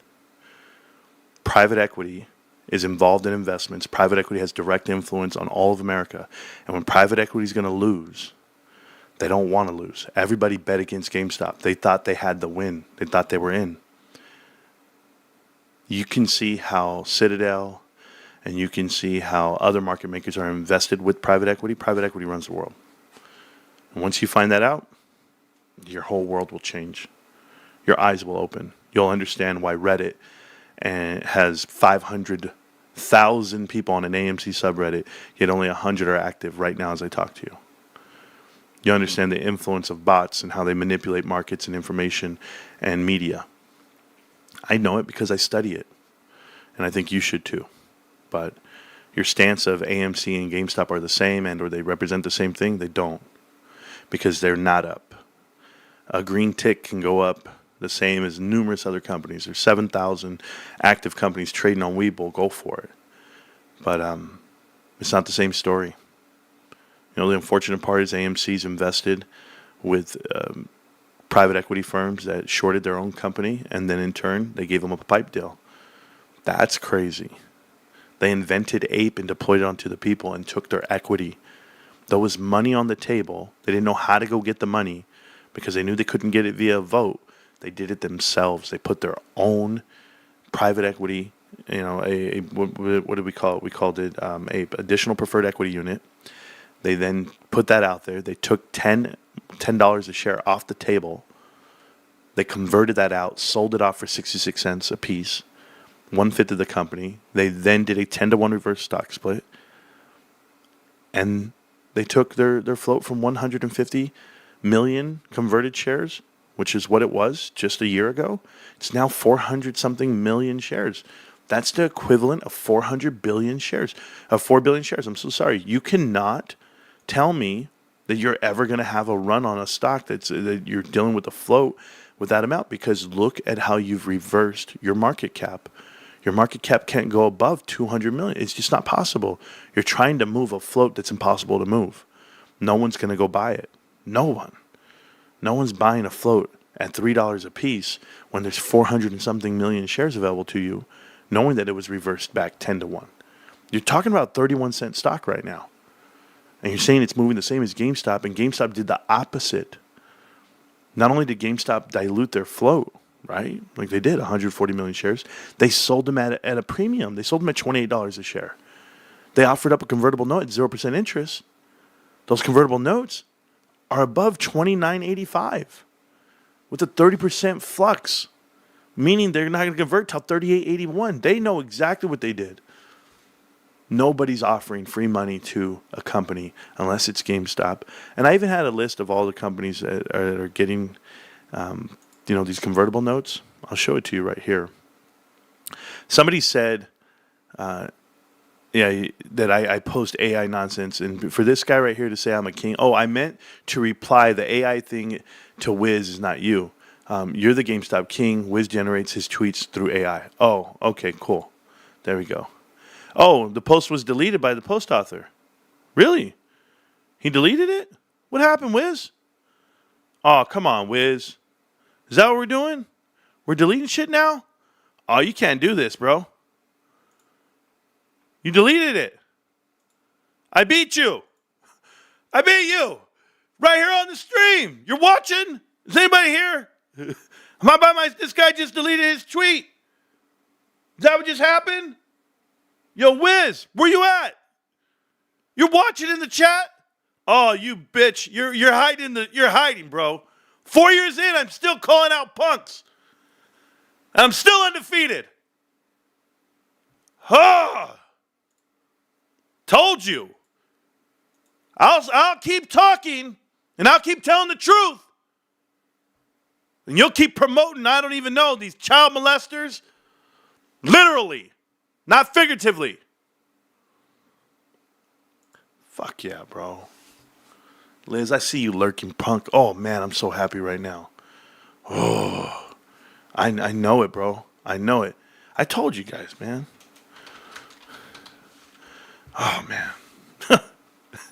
Private equity is involved in investments. Private equity has direct influence on all of America. And when private equity is going to lose, they don't want to lose. Everybody bet against GameStop. They thought they had the win. They thought they were in. You can see how Citadel and you can see how other market makers are invested with private equity. Private equity runs the world. And once you find that out, your whole world will change. Your eyes will open. You'll understand why Reddit has 500,000 people on an AMC subreddit, yet only 100 are active right now as I talk to you. You understand the influence of bots and how they manipulate markets and information and media. I know it because I study it, and I think you should too. But your stance of AMC and GameStop are the same or they represent the same thing, they don't. Because they're not up. A green tick can go up the same as numerous other companies. There's 7,000 active companies trading on Webull. Go for it. But it's not the same story. You know, the unfortunate part is AMC's invested with private equity firms that shorted their own company, and then in turn, they gave them a pipe deal. That's crazy. They invented ape and deployed it onto the people and took their equity. There was money on the table. They didn't know how to go get the money because they knew they couldn't get it via a vote. They did it themselves. They put their own private equity, what did we call it? We called it a additional preferred equity unit. They then put that out there. They took $10 a share off the table. They converted that out, sold it off for 66 cents a piece, 1/5 of the company. They then did a 10-to-1 reverse stock split. And they took their float from 150 million converted shares, which is what it was just a year ago. It's now 400-something million shares. That's the equivalent of 400 billion shares, of 4 billion shares. I'm so sorry. You cannot tell me that you're ever going to have a run on a stock that you're dealing with a float with that amount, because look at how you've reversed your market cap. Your market cap can't go above 200 million. It's just not possible. You're trying to move a float that's impossible to move. No one's going to go buy it. No one. No one's buying a float at $3 a piece when there's 400 and something million shares available to you, knowing that it was reversed back 10-to-1. You're talking about 31-cent stock right now. And you're saying it's moving the same as GameStop, and GameStop did the opposite. Not only did GameStop dilute their float, right? Like they did, 140 million shares. They sold them at a premium. They sold them at $28 a share. They offered up a convertible note at 0% interest. Those convertible notes are above $29.85 with a 30% flux, meaning they're not going to convert till $38.81. They know exactly what they did. Nobody's offering free money to a company unless it's GameStop. And I even had a list of all the companies that are getting, these convertible notes. I'll show it to you right here. Somebody said, that I post AI nonsense. And for this guy right here to say I'm a king. Oh, I meant to reply the AI thing to Wiz is not you. You're the GameStop king. Wiz generates his tweets through AI. Oh, okay, cool. There we go. Oh, the post was deleted by the post author. Really? He deleted it? What happened, Wiz? Oh, come on, Wiz. Is that what we're doing? We're deleting shit now? Oh, you can't do this, bro. You deleted it. I beat you. I beat you. Right here on the stream. You're watching? Is anybody here? Am I by this guy just deleted his tweet? Is that what just happened? Yo, Wiz, where you at? You're watching in the chat? Oh, you bitch. You're hiding, bro. 4 years in, I'm still calling out punks. I'm still undefeated. Told you. I'll keep talking, and I'll keep telling the truth. And you'll keep promoting, I don't even know, these child molesters. Literally. Not figuratively. Fuck yeah, bro. Liz, I see you lurking, punk. Oh, man, I'm so happy right now. Oh, I know it, bro. I know it. I told you guys, man. Oh, man.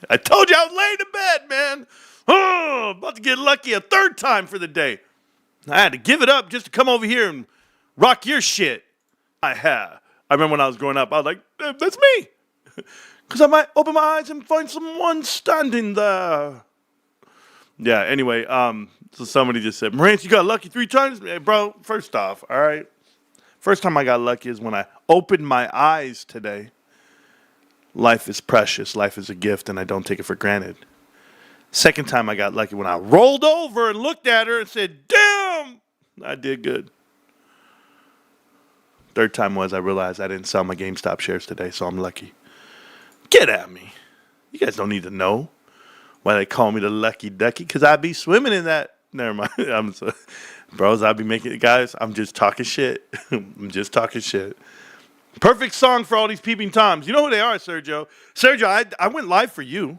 I told you I was laying in bed, man. Oh, about to get lucky a third time for the day. I had to give it up just to come over here and rock your shit. I remember when I was growing up, I was like, that's me. Because I might open my eyes and find someone standing there. Yeah, anyway, so somebody just said, Marantz, you got lucky 3 times? Hey, bro, first off, all right. First time I got lucky is when I opened my eyes today. Life is precious. Life is a gift, and I don't take it for granted. Second time I got lucky when I rolled over and looked at her and said, damn, I did good. Third time was I realized I didn't sell my GameStop shares today, so I'm lucky. Get at me. You guys don't need to know why they call me the lucky ducky, because I be swimming in that. Never mind. Bros, I be making it. Guys, I'm just talking shit. I'm just talking shit. Perfect song for all these peeping Toms. You know who they are, Sergio. Sergio, I went live for you.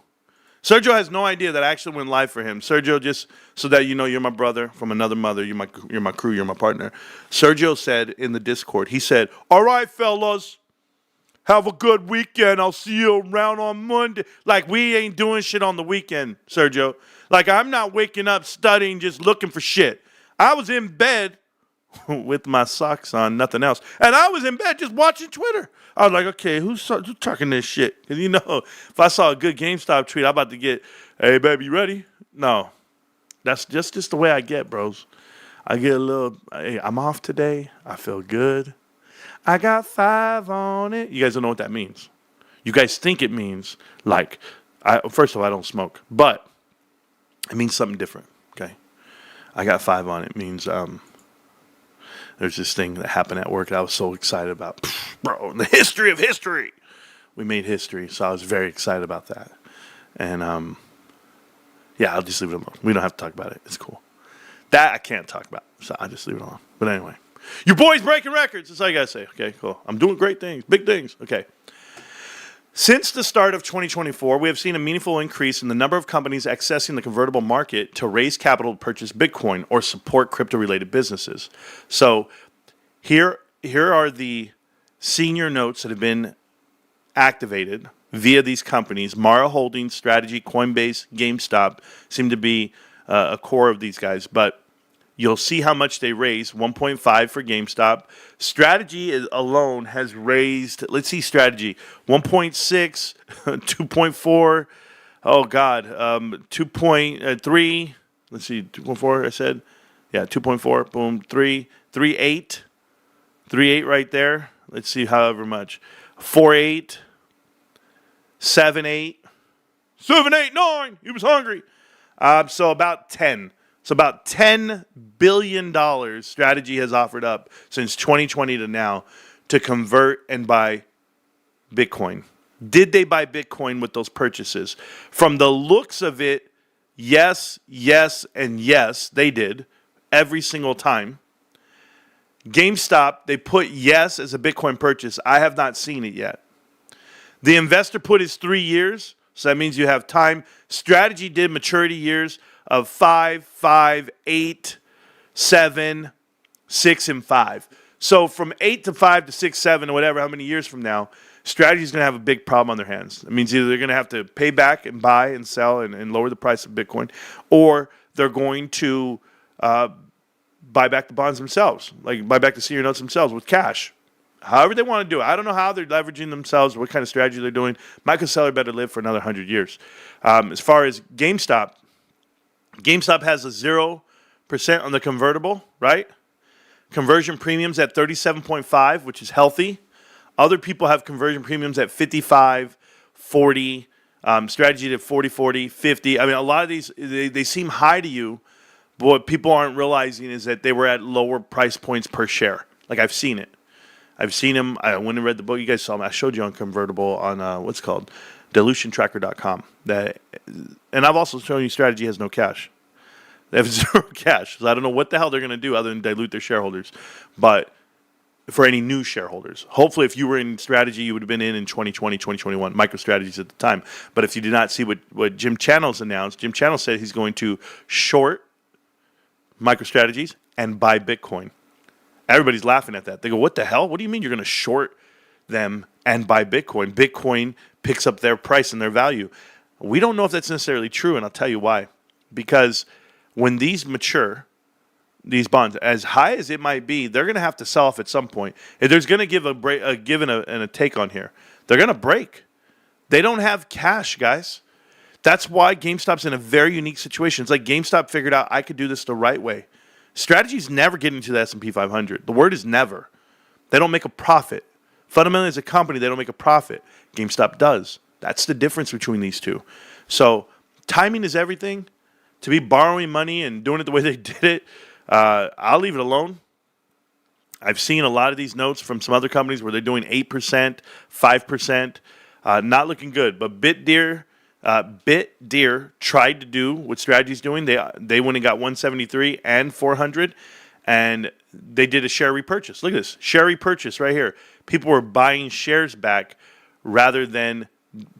Sergio has no idea that I actually went live for him. Sergio, just so that you know, you're my brother from another mother. You're my crew. You're my partner. Sergio said in the Discord, he said, all right, fellas, have a good weekend. I'll see you around on Monday. Like, we ain't doing shit on the weekend, Sergio. Like, I'm not waking up studying, just looking for shit. I was in bed with my socks on, nothing else. And I was in bed just watching Twitter. I was like, okay, who's talking this shit? Because, if I saw a good GameStop tweet, I'm about to get, hey, baby, you ready? No. That's just the way I get, bros. I get a little, hey, I'm off today. I feel good. I got 5 on it. You guys don't know what that means. You guys think it means, like, first of all, I don't smoke. But it means something different, okay? I got 5 on it. It means, there's this thing that happened at work that I was so excited about. Bro, in the history of history. We made history, so I was very excited about that. And, yeah, I'll just leave it alone. We don't have to talk about it. It's cool. That I can't talk about, so I'll just leave it alone. But anyway, your boy's breaking records. That's all you got to say. Okay, cool. I'm doing great things, big things. Okay. Since the start of 2024, we have seen a meaningful increase in the number of companies accessing the convertible market to raise capital to purchase Bitcoin or support crypto-related businesses. So here are the senior notes that have been activated via these companies. Mara Holdings, Strategy, Coinbase, GameStop seem to be a core of these guys. But you'll see how much they raised, 1.5 for GameStop. Strategy alone has raised, let's see, Strategy, 1.6, 2.4, oh, God, 2.3, let's see, 2.4, I said? Yeah, 2.4, boom, 3.8 right there. Let's see, however much. 4.8, 7.8, 7.89, he was hungry. So about 10. So about $10 billion Strategy has offered up since 2020 to now to convert and buy Bitcoin. Did they buy Bitcoin with those purchases? From the looks of it, yes, and yes, they did every single time. GameStop, they put yes as a Bitcoin purchase. I have not seen it yet. The investor put his 3 years, so that means you have time. Strategy did maturity years of 5, 8, 7, 6, and 5. So from 8 to 5 to 6, 7, or whatever, how many years from now, Strategy is going to have a big problem on their hands. It means either they're going to have to pay back and buy and sell and lower the price of Bitcoin, or they're going to buy back the bonds themselves, like buy back the senior notes themselves with cash. However they want to do it. I don't know how they're leveraging themselves, what kind of strategy they're doing. Michael Saylor better live for another 100 years. As far as GameStop has a 0% on the convertible, right? Conversion premiums at 37.5, which is healthy. Other people have conversion premiums at 55, 40, Strategy at 40, 40, 50. I mean, a lot of these, they seem high to you, but what people aren't realizing is that they were at lower price points per share. Like, I've seen it. I've seen them. I went and read the book. You guys saw them. I showed you on convertible on what's called dilutiontracker.com. And I've also shown you Strategy has no cash. They have 0 cash. So I don't know what the hell they're going to do other than dilute their shareholders. But for any new shareholders, hopefully if you were in Strategy, you would have been in 2020, 2021, MicroStrategies at the time. But if you did not see what Jim Channels announced, Jim Channels said he's going to short MicroStrategies and buy Bitcoin. Everybody's laughing at that. They go, what the hell? What do you mean you're going to short them and buy Bitcoin? Bitcoin picks up their price and their value. We don't know if that's necessarily true, and I'll tell you why. Because when these mature, these bonds, as high as it might be, they're going to have to sell off at some point. If there's going to give a give and a take on here, they're going to break. They don't have cash, guys. That's why GameStop's in a very unique situation. It's like GameStop figured out I could do this the right way. Strategy's never getting to the S&P 500. The word is never. They don't make a profit. Fundamentally, as a company, they don't make a profit. GameStop does. That's the difference between these two. So timing is everything. To be borrowing money and doing it the way they did it, I'll leave it alone. I've seen a lot of these notes from some other companies where they're doing 8%, 5%. Not looking good. But BitDeer tried to do what Strategy's doing. They went and got 173 and 400, and they did a share repurchase. Look at this. Share repurchase right here. People were buying shares back rather than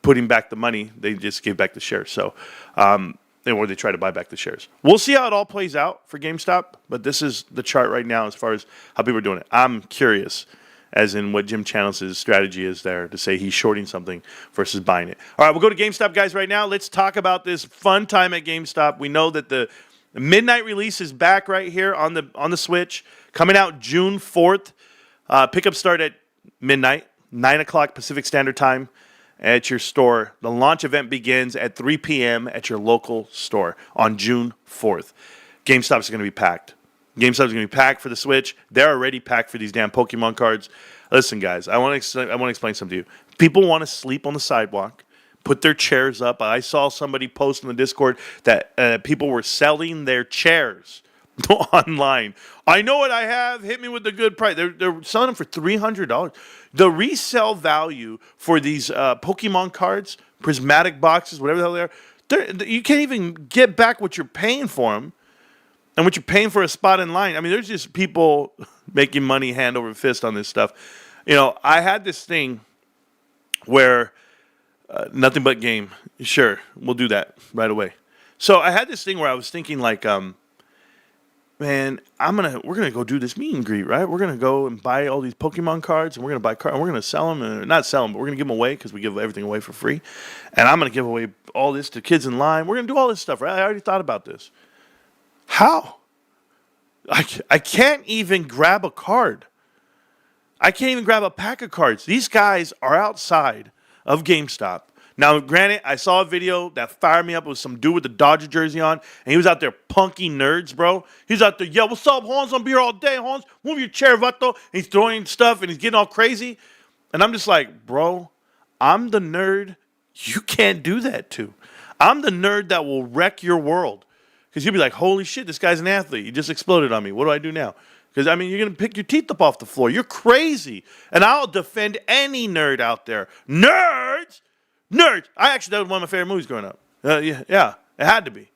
putting back the money. They just gave back the shares. So, or they try to buy back the shares. We'll see how it all plays out for GameStop, but this is the chart right now as far as how people are doing it. I'm curious as in what Jim Channels' strategy is there to say he's shorting something versus buying it. All right, we'll go to GameStop, guys, right now. Let's talk about this fun time at GameStop. We know that the The midnight release is back right here on the Switch, coming out June 4th. Pickup start at midnight, 9 o'clock Pacific Standard Time at your store. The launch event begins at 3 p.m. at your local store on June 4th. GameStop is going to be packed. GameStop is going to be packed for the Switch. They're already packed for these damn Pokemon cards. Listen, guys, I want to explain something to you. People want to sleep on the sidewalk, put their chairs up. I saw somebody post in the Discord that people were selling their chairs online. I know what I have. Hit me with the good price. They're selling them for $300. The resale value for these Pokemon cards, prismatic boxes, whatever the hell they are, you can't even get back what you're paying for them and what you're paying for a spot in line. I mean, there's just people making money hand over fist on this stuff. You know, I had this thing where nothing but game. Sure, we'll do that right away. So I had this thing where I was thinking like, man, we're gonna go do this meet and greet, right? We're gonna go and buy all these Pokemon cards, and we're gonna buy cards, and we're gonna sell them, and not sell them, but we're gonna give them away because we give everything away for free. And I'm gonna give away all this to kids in line. We're gonna do all this stuff, right? I already thought about this. How? I can't even grab a card. I can't even grab a pack of cards. These guys are outside of GameStop. Now, granted, I saw a video that fired me up. It was some dude with the Dodger jersey on, and he was out there punking nerds, bro. He's out there, yeah, what's up, Hans? I'm here all day, Hans. Move your chair, Vato. And he's throwing stuff, and he's getting all crazy. And I'm just like, bro, I'm the nerd you can't do that to. I'm the nerd that will wreck your world. Because you'll be like, holy shit, this guy's an athlete. He just exploded on me. What do I do now? Because, I mean, you're going to pick your teeth up off the floor. You're crazy. And I'll defend any nerd out there. Nerds! Nerds! That was one of my favorite movies growing up. Yeah, it had to be. It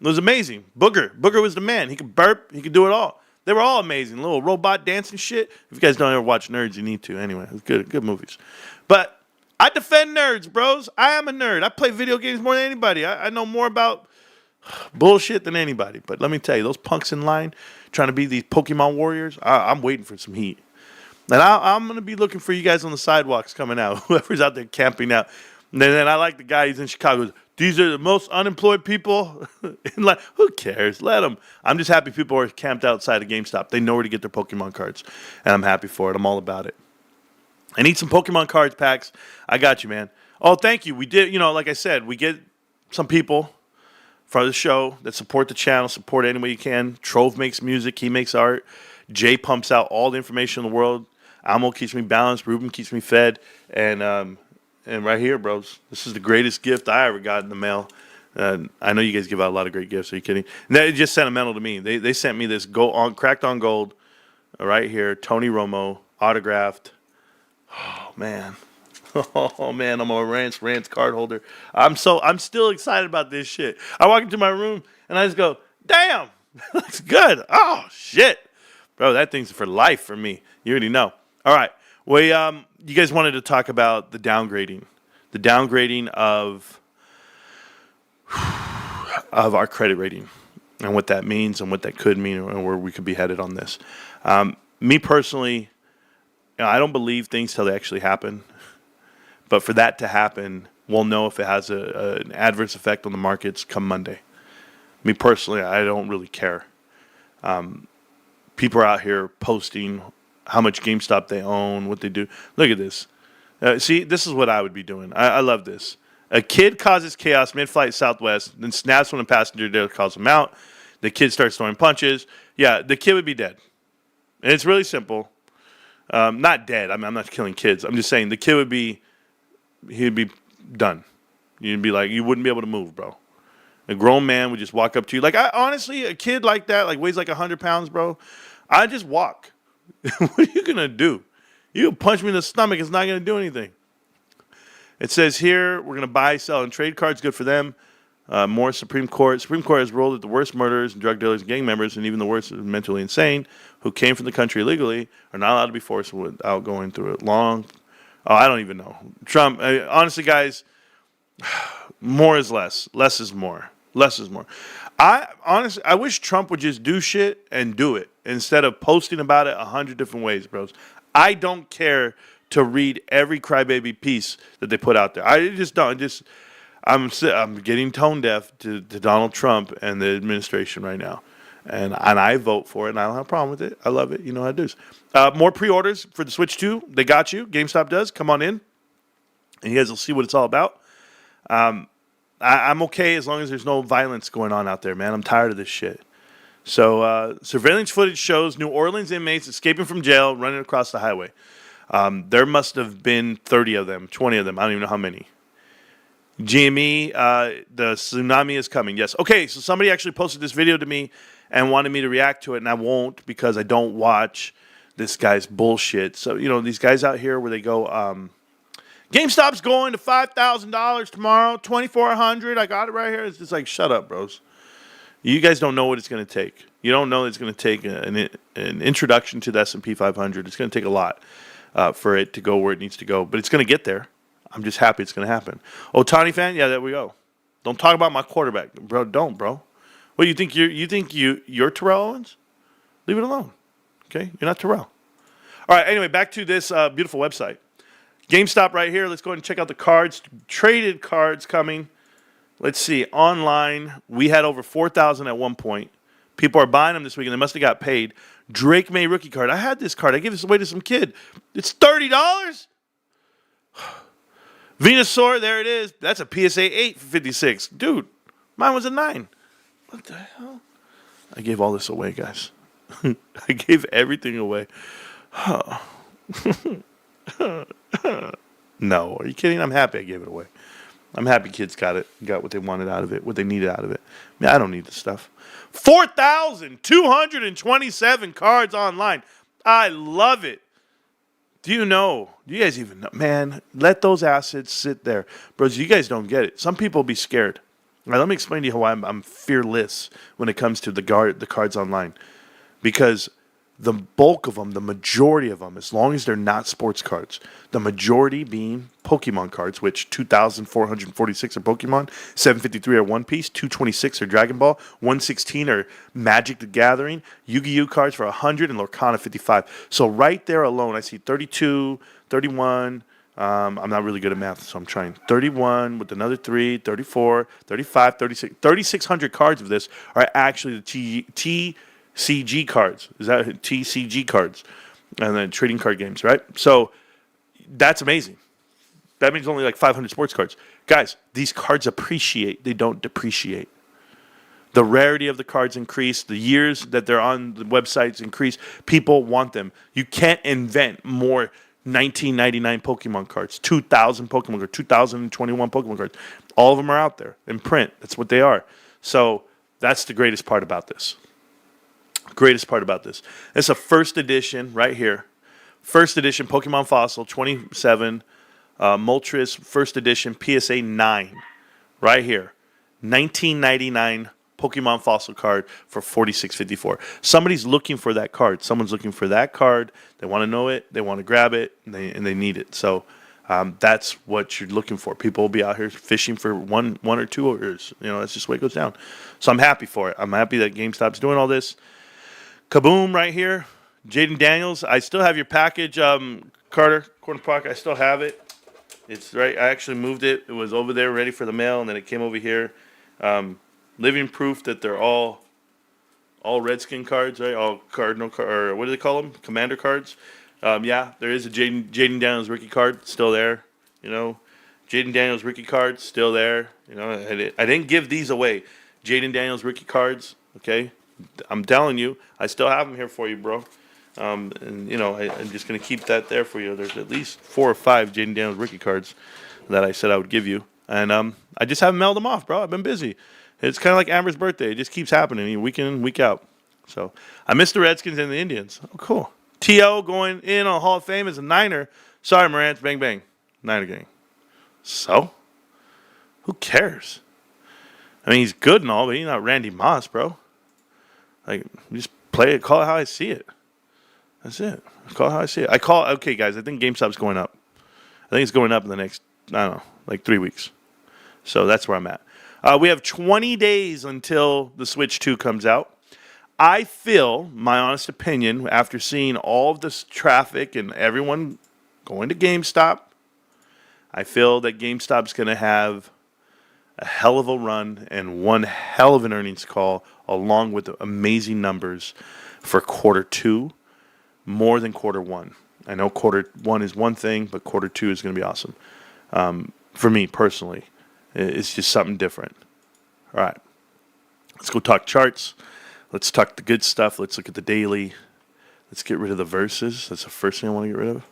was amazing. Booger was the man. He could burp. He could do it all. They were all amazing. Little robot dancing shit. If you guys don't ever watch Nerds, you need to. Anyway, it's good movies. But I defend nerds, bros. I am a nerd. I play video games more than anybody. I know more about bullshit than anybody. But let me tell you, those punks in line trying to be these Pokemon warriors, I'm waiting for some heat. And I'm going to be looking for you guys on the sidewalks coming out, whoever's out there camping out. And then I like the guy who's in Chicago. These are the most unemployed people. Like, who cares? Let them. I'm just happy people are camped outside of GameStop. They know where to get their Pokemon cards. And I'm happy for it. I'm all about it. I need some Pokemon cards packs. I got you, man. Oh, thank you. We did, like I said, we get some people for the show that support the channel, support it any way you can. Trove makes music. He makes art. Jay pumps out all the information in the world. Amo keeps me balanced. Ruben keeps me fed. And right here, bros, this is the greatest gift I ever got in the mail. I know you guys give out a lot of great gifts. Are you kidding? And it's just sentimental to me. They sent me this cracked on gold right here. Tony Romo autographed. Oh man. Oh man, I'm a Marantz Rantz card holder. I'm still excited about this shit. I walk into my room and I just go, damn, looks good. Oh shit. Bro, that thing's for life for me. You already know. All right. Well, you guys wanted to talk about the downgrading of our credit rating and what that means and what that could mean and where we could be headed on this. Me personally, I don't believe things till they actually happen. But for that to happen, we'll know if it has an adverse effect on the markets come Monday. Me personally, I don't really care. People are out here posting how much GameStop they own, what they do. Look at this. See, this is what I would be doing. I love this. A kid causes chaos mid-flight Southwest, then snaps when a passenger there calls him out. The kid starts throwing punches. Yeah, the kid would be dead. And it's really simple. Not dead. I mean, I'm not killing kids. I'm just saying the kid he'd be done. You'd be like, you wouldn't be able to move, bro. A grown man would just walk up to you. Like, honestly, a kid like that, like weighs like 100 pounds, bro, I just walk. What are you going to do? You punch me in the stomach, it's not going to do anything. It says here, we're going to buy, sell, and trade cards. Good for them. More Supreme Court. Supreme Court has ruled that the worst murderers and drug dealers and gang members and even the worst mentally insane who came from the country illegally are not allowed to be forced without going through it long. Oh, I don't even know. Trump, honestly, guys, more is less. Less is more. Less is more. I wish Trump would just do shit and do it instead of posting about it 100 different ways, bros. I don't care to read every crybaby piece that they put out there. I just don't. I'm getting tone deaf to Donald Trump and the administration right now, and I vote for it, and I don't have a problem with it. I love it. You know how it is. More pre-orders for the Switch 2. They got you. GameStop does. Come on in, and you guys will see what it's all about. I'm okay as long as there's no violence going on out there, man. I'm tired of this shit. So surveillance footage shows New Orleans inmates escaping from jail, running across the highway. There must have been 30 of them, 20 of them. I don't even know how many. GME, the tsunami is coming. Yes. Okay, so somebody actually posted this video to me and wanted me to react to it, and I won't because I don't watch this guy's bullshit. So, these guys out here where they go, GameStop's going to $5,000 tomorrow, $2,400. I got it right here. It's just like, shut up, bros. You guys don't know what it's going to take. You don't know it's going to take an introduction to the S&P 500. It's going to take a lot for it to go where it needs to go, but it's going to get there. I'm just happy it's going to happen. Ohtani fan? Yeah, there we go. Don't talk about my quarterback. Bro, don't, bro. What, you think you're Terrell Owens? Leave it alone. Okay? You're not Terrell. All right, anyway, back to this beautiful website. GameStop right here. Let's go ahead and check out the cards. Traded cards coming. Let's see. Online, we had over 4,000 at one point. People are buying them this week, and they must have got paid. Drake May rookie card. I had this card. I gave this away to some kid. It's $30. Venusaur, there it is. That's a PSA 8 for 56. Dude, mine was a 9. What the hell? I gave all this away, guys. I gave everything away. No, are you kidding? I'm happy I gave it away. I'm happy kids got what they wanted out of it, what they needed out of it. I mean, I don't need this stuff. 4,227 cards online. I love it. Do you guys even know? Man, let those assets sit there. Bros, you guys don't get it. Some people will be scared. All right, let me explain to you how I'm fearless when it comes to the cards online. Because the bulk of them, the majority of them, as long as they're not sports cards, the majority being Pokemon cards, which 2,446 are Pokemon, 753 are One Piece, 226 are Dragon Ball, 116 are Magic the Gathering, Yu-Gi-Oh cards for 100, and Lorcana 55. So right there alone, I see 32, 31. I'm not really good at math, so I'm trying. 31 with another 3, 34, 35, 36. 3,600 cards of this are actually the TCG cards. Is that TCG cards? And then trading card games, right? So that's amazing. That means only like 500 sports cards. Guys, these cards appreciate. They don't depreciate. The rarity of the cards increase. The years that they're on the websites increase. People want them. You can't invent more 1999 Pokemon cards, 2000 Pokemon cards, 2021 Pokemon cards. All of them are out there in print. That's what they are. So that's the greatest part about this. Greatest part about this. It's a first edition right here. First edition Pokemon Fossil 27 Moltres first edition PSA 9 right here. 1999 Pokemon Fossil card for $46.54. Somebody's looking for that card. Someone's looking for that card. They want to know it. They want to grab it, and they need it. So that's what you're looking for. People will be out here fishing for one or two orders. That's just the way it goes down. So I'm happy for it. I'm happy that GameStop's doing all this. Kaboom right here. Jaden Daniels. I still have your package, Carter Corner Park. I still have it. It's right. I actually moved it. It was over there ready for the mail, and then it came over here. Living proof that they're all Redskin cards, right? All Cardinal or what do they call them? Commander cards. Yeah, there is a Jaden Daniels rookie card still there. Jaden Daniels rookie card still there. I didn't give these away. Jaden Daniels rookie cards. Okay, I'm telling you, I still have them here for you, bro. And I'm just gonna keep that there for you. There's at least 4 or 5 Jaden Daniels rookie cards that I said I would give you, and I just haven't mailed them off, bro. I've been busy. It's kind of like Amber's birthday. It just keeps happening week in, week out. So I miss the Redskins and the Indians. Oh, cool. T.O. going in on Hall of Fame as a Niner. Sorry, Marantz. Bang, bang. Niner gang. So? Who cares? I mean, he's good and all, but he's not Randy Moss, bro. Like, just play it. Call it how I see it. That's it. Call it how I see it. Okay, guys, I think GameStop's going up. I think it's going up in the next, I don't know, like 3 weeks. So that's where I'm at. We have 20 days until the Switch 2 comes out. I feel, my honest opinion, after seeing all of this traffic and everyone going to GameStop, I feel that GameStop's going to have a hell of a run and one hell of an earnings call, along with amazing numbers for quarter two, more than quarter one. I know quarter one is one thing, but quarter two is going to be awesome. For me personally, it's just something different. All right, let's go talk charts. Let's talk the good stuff. Let's look at the daily. Let's get rid of the verses. That's the first thing I want to get rid of.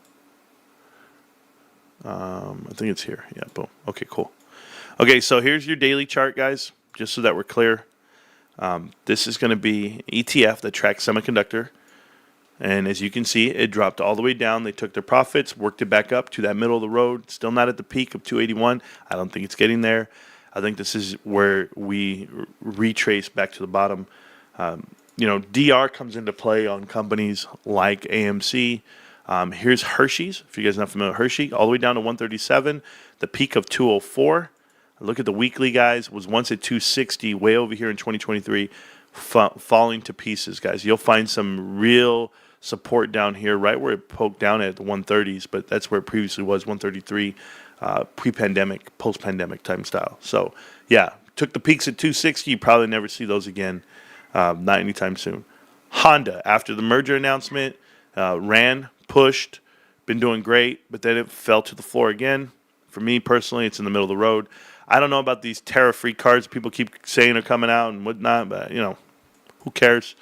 I think it's here. Yeah, boom. Okay, cool. Okay, so here's your daily chart, guys, just so that we're clear. This is going to be ETF that tracks semiconductor. And as you can see, it dropped all the way down. They took their profits, worked it back up to that middle of the road. Still not at the peak of 281. I don't think it's getting there. I think this is where we retrace back to the bottom. DR comes into play on companies like AMC. Here's Hershey's. If you guys are not familiar with Hershey, all the way down to 137. The peak of 204. Look at the weekly, guys. Was once at 260, way over here in 2023, falling to pieces, guys. You'll find some real support down here, right where it poked down at the 130s, but that's where it previously was, 133, pre-pandemic, post-pandemic time style. So, yeah, took the peaks at 260. You probably never see those again, not anytime soon. Honda, after the merger announcement, ran, pushed, been doing great, but then it fell to the floor again. For me personally, it's in the middle of the road. I don't know about these tariff-free cars people keep saying are coming out and whatnot, but, who cares?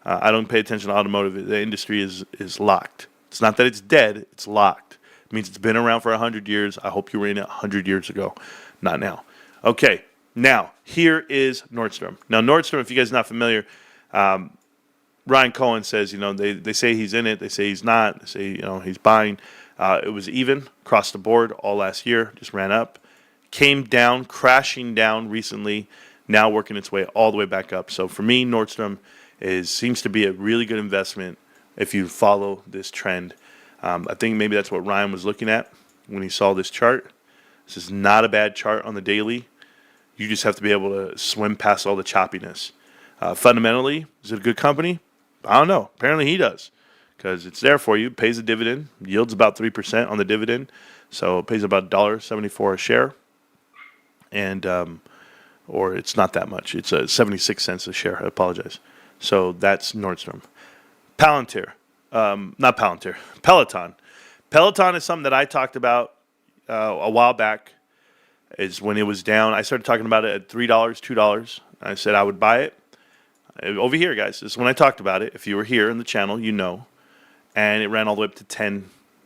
I don't pay attention to automotive. The industry is locked. It's not that it's dead. It's locked. It means it's been around for 100 years. I hope you were in it 100 years ago. Not now. Okay, now, here is Nordstrom. Now, Nordstrom, if you guys are not familiar, Ryan Cohen says, they say he's in it. They say he's not. They say, he's buying. It was even across the board all last year. Just ran up. Came down, crashing down recently. Now working its way all the way back up. So for me, Nordstrom seems to be a really good investment if you follow this trend. I think maybe that's what Ryan was looking at when he saw this chart. This is not a bad chart on the daily. You just have to be able to swim past all the choppiness. Fundamentally, is it a good company? I don't know. Apparently he does, because it's there for you. Pays a dividend. Yields about 3% on the dividend. So it pays about $1.74 a share. And or it's not that much. It's 76 cents a share. I apologize. So that's Nordstrom. Palantir. Not Palantir. Peloton. Peloton is something that I talked about a while back. Is when it was down. I started talking about it at $3, $2. I said I would buy it. Over here, guys. This is when I talked about it. If you were here in the channel, you know. And it ran all the way up to $10,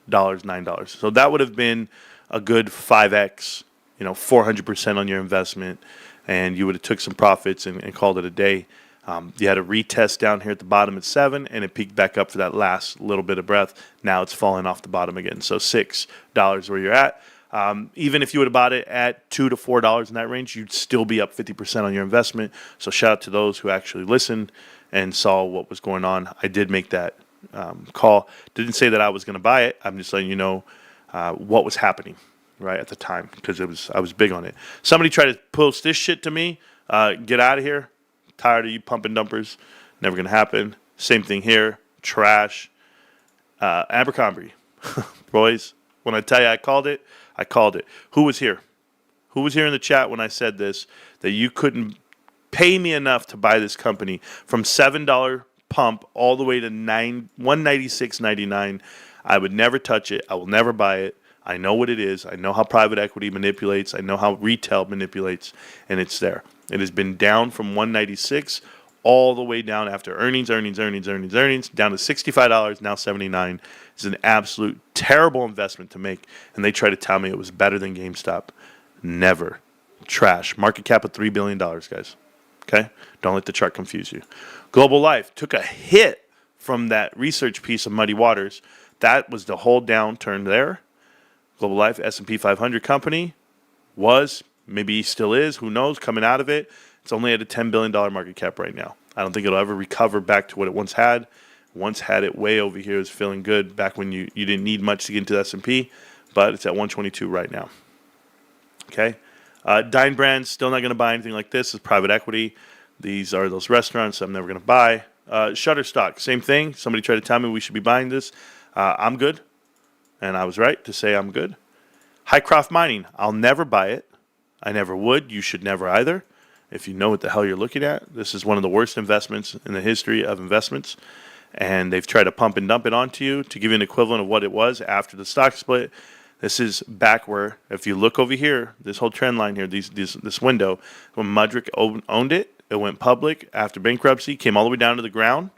$9. So that would have been a good 5x, 400% on your investment. And you would have took some profits and called it a day. You had a retest down here at the bottom at 7, and it peaked back up for that last little bit of breath. Now it's falling off the bottom again. So $6 where you're at. Even if you would have bought it at $2 to $4 in that range, you'd still be up 50% on your investment. So shout out to those who actually listened and saw what was going on. I did make that call. Didn't say that I was going to buy it. I'm just letting you know what was happening right at the time, because I was big on it. Somebody tried to post this shit to me. Get out of here. Tired of you pumping dumpers. Never going to happen. Same thing here. Trash. Abercrombie. Boys, when I tell you I called it, I called it. Who was here? Who was here in the chat when I said this, that you couldn't pay me enough to buy this company from $7 pump all the way to $196.99? I would never touch it. I will never buy it. I know what it is. I know how private equity manipulates. I know how retail manipulates, and it's there. It has been down from $196 all the way down after earnings, down to $65, now $79. It's an absolute terrible investment to make, and they try to tell me it was better than GameStop. Never. Trash. Market cap of $3 billion, guys. Okay? Don't let the chart confuse you. Global Life took a hit from that research piece of Muddy Waters. That was the whole downturn there. Global Life, S&P 500 company, was, maybe still is, who knows, coming out of it. It's only at a $10 billion market cap right now. I don't think it'll ever recover back to what it once had. Once had it way over here. It was feeling good back when you didn't need much to get into the S&P, but it's at 122 right now. Okay? Dine Brands, still not going to buy anything like this. It's private equity. These are those restaurants I'm never going to buy. Shutterstock, same thing. Somebody tried to tell me we should be buying this. I'm good, and I was right to say I'm good. Hycroft Mining, I'll never buy it. I never would. You should never either. If you know what the hell you're looking at, this is one of the worst investments in the history of investments. And they've tried to pump and dump it onto you to give you an equivalent of what it was after the stock split. This is back where, if you look over here, this whole trend line here, this window, when Mudrick owned it, it went public after bankruptcy, came all the way down to the ground.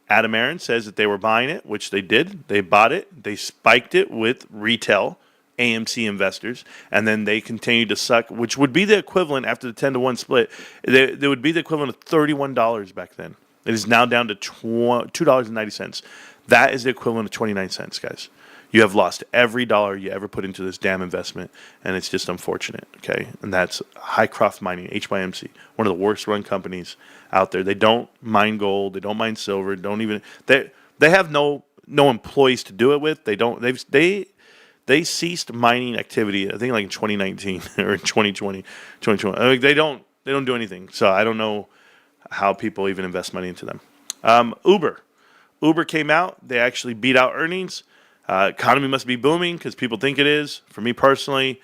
Adam Aaron says that they were buying it, which they did. They bought it. They spiked it with retail AMC investors, and then they continued to suck, which would be the equivalent after the 10-1 split. They would be the equivalent of $31 back then. It is now down to $2.90. That is the equivalent of 29 cents, guys. You have lost every dollar you ever put into this damn investment, and it's just unfortunate, okay? And that's Highcroft Mining, HYMC, one of the worst run companies out there. They don't mine gold, they don't mine silver, they have no employees to do it with. They ceased mining activity, I think like in 2019 or in 2020. I mean, they don't do anything. So I don't know how people even invest money into them. Uber came out, they actually beat out earnings. Economy must be booming because people think it is. For me personally,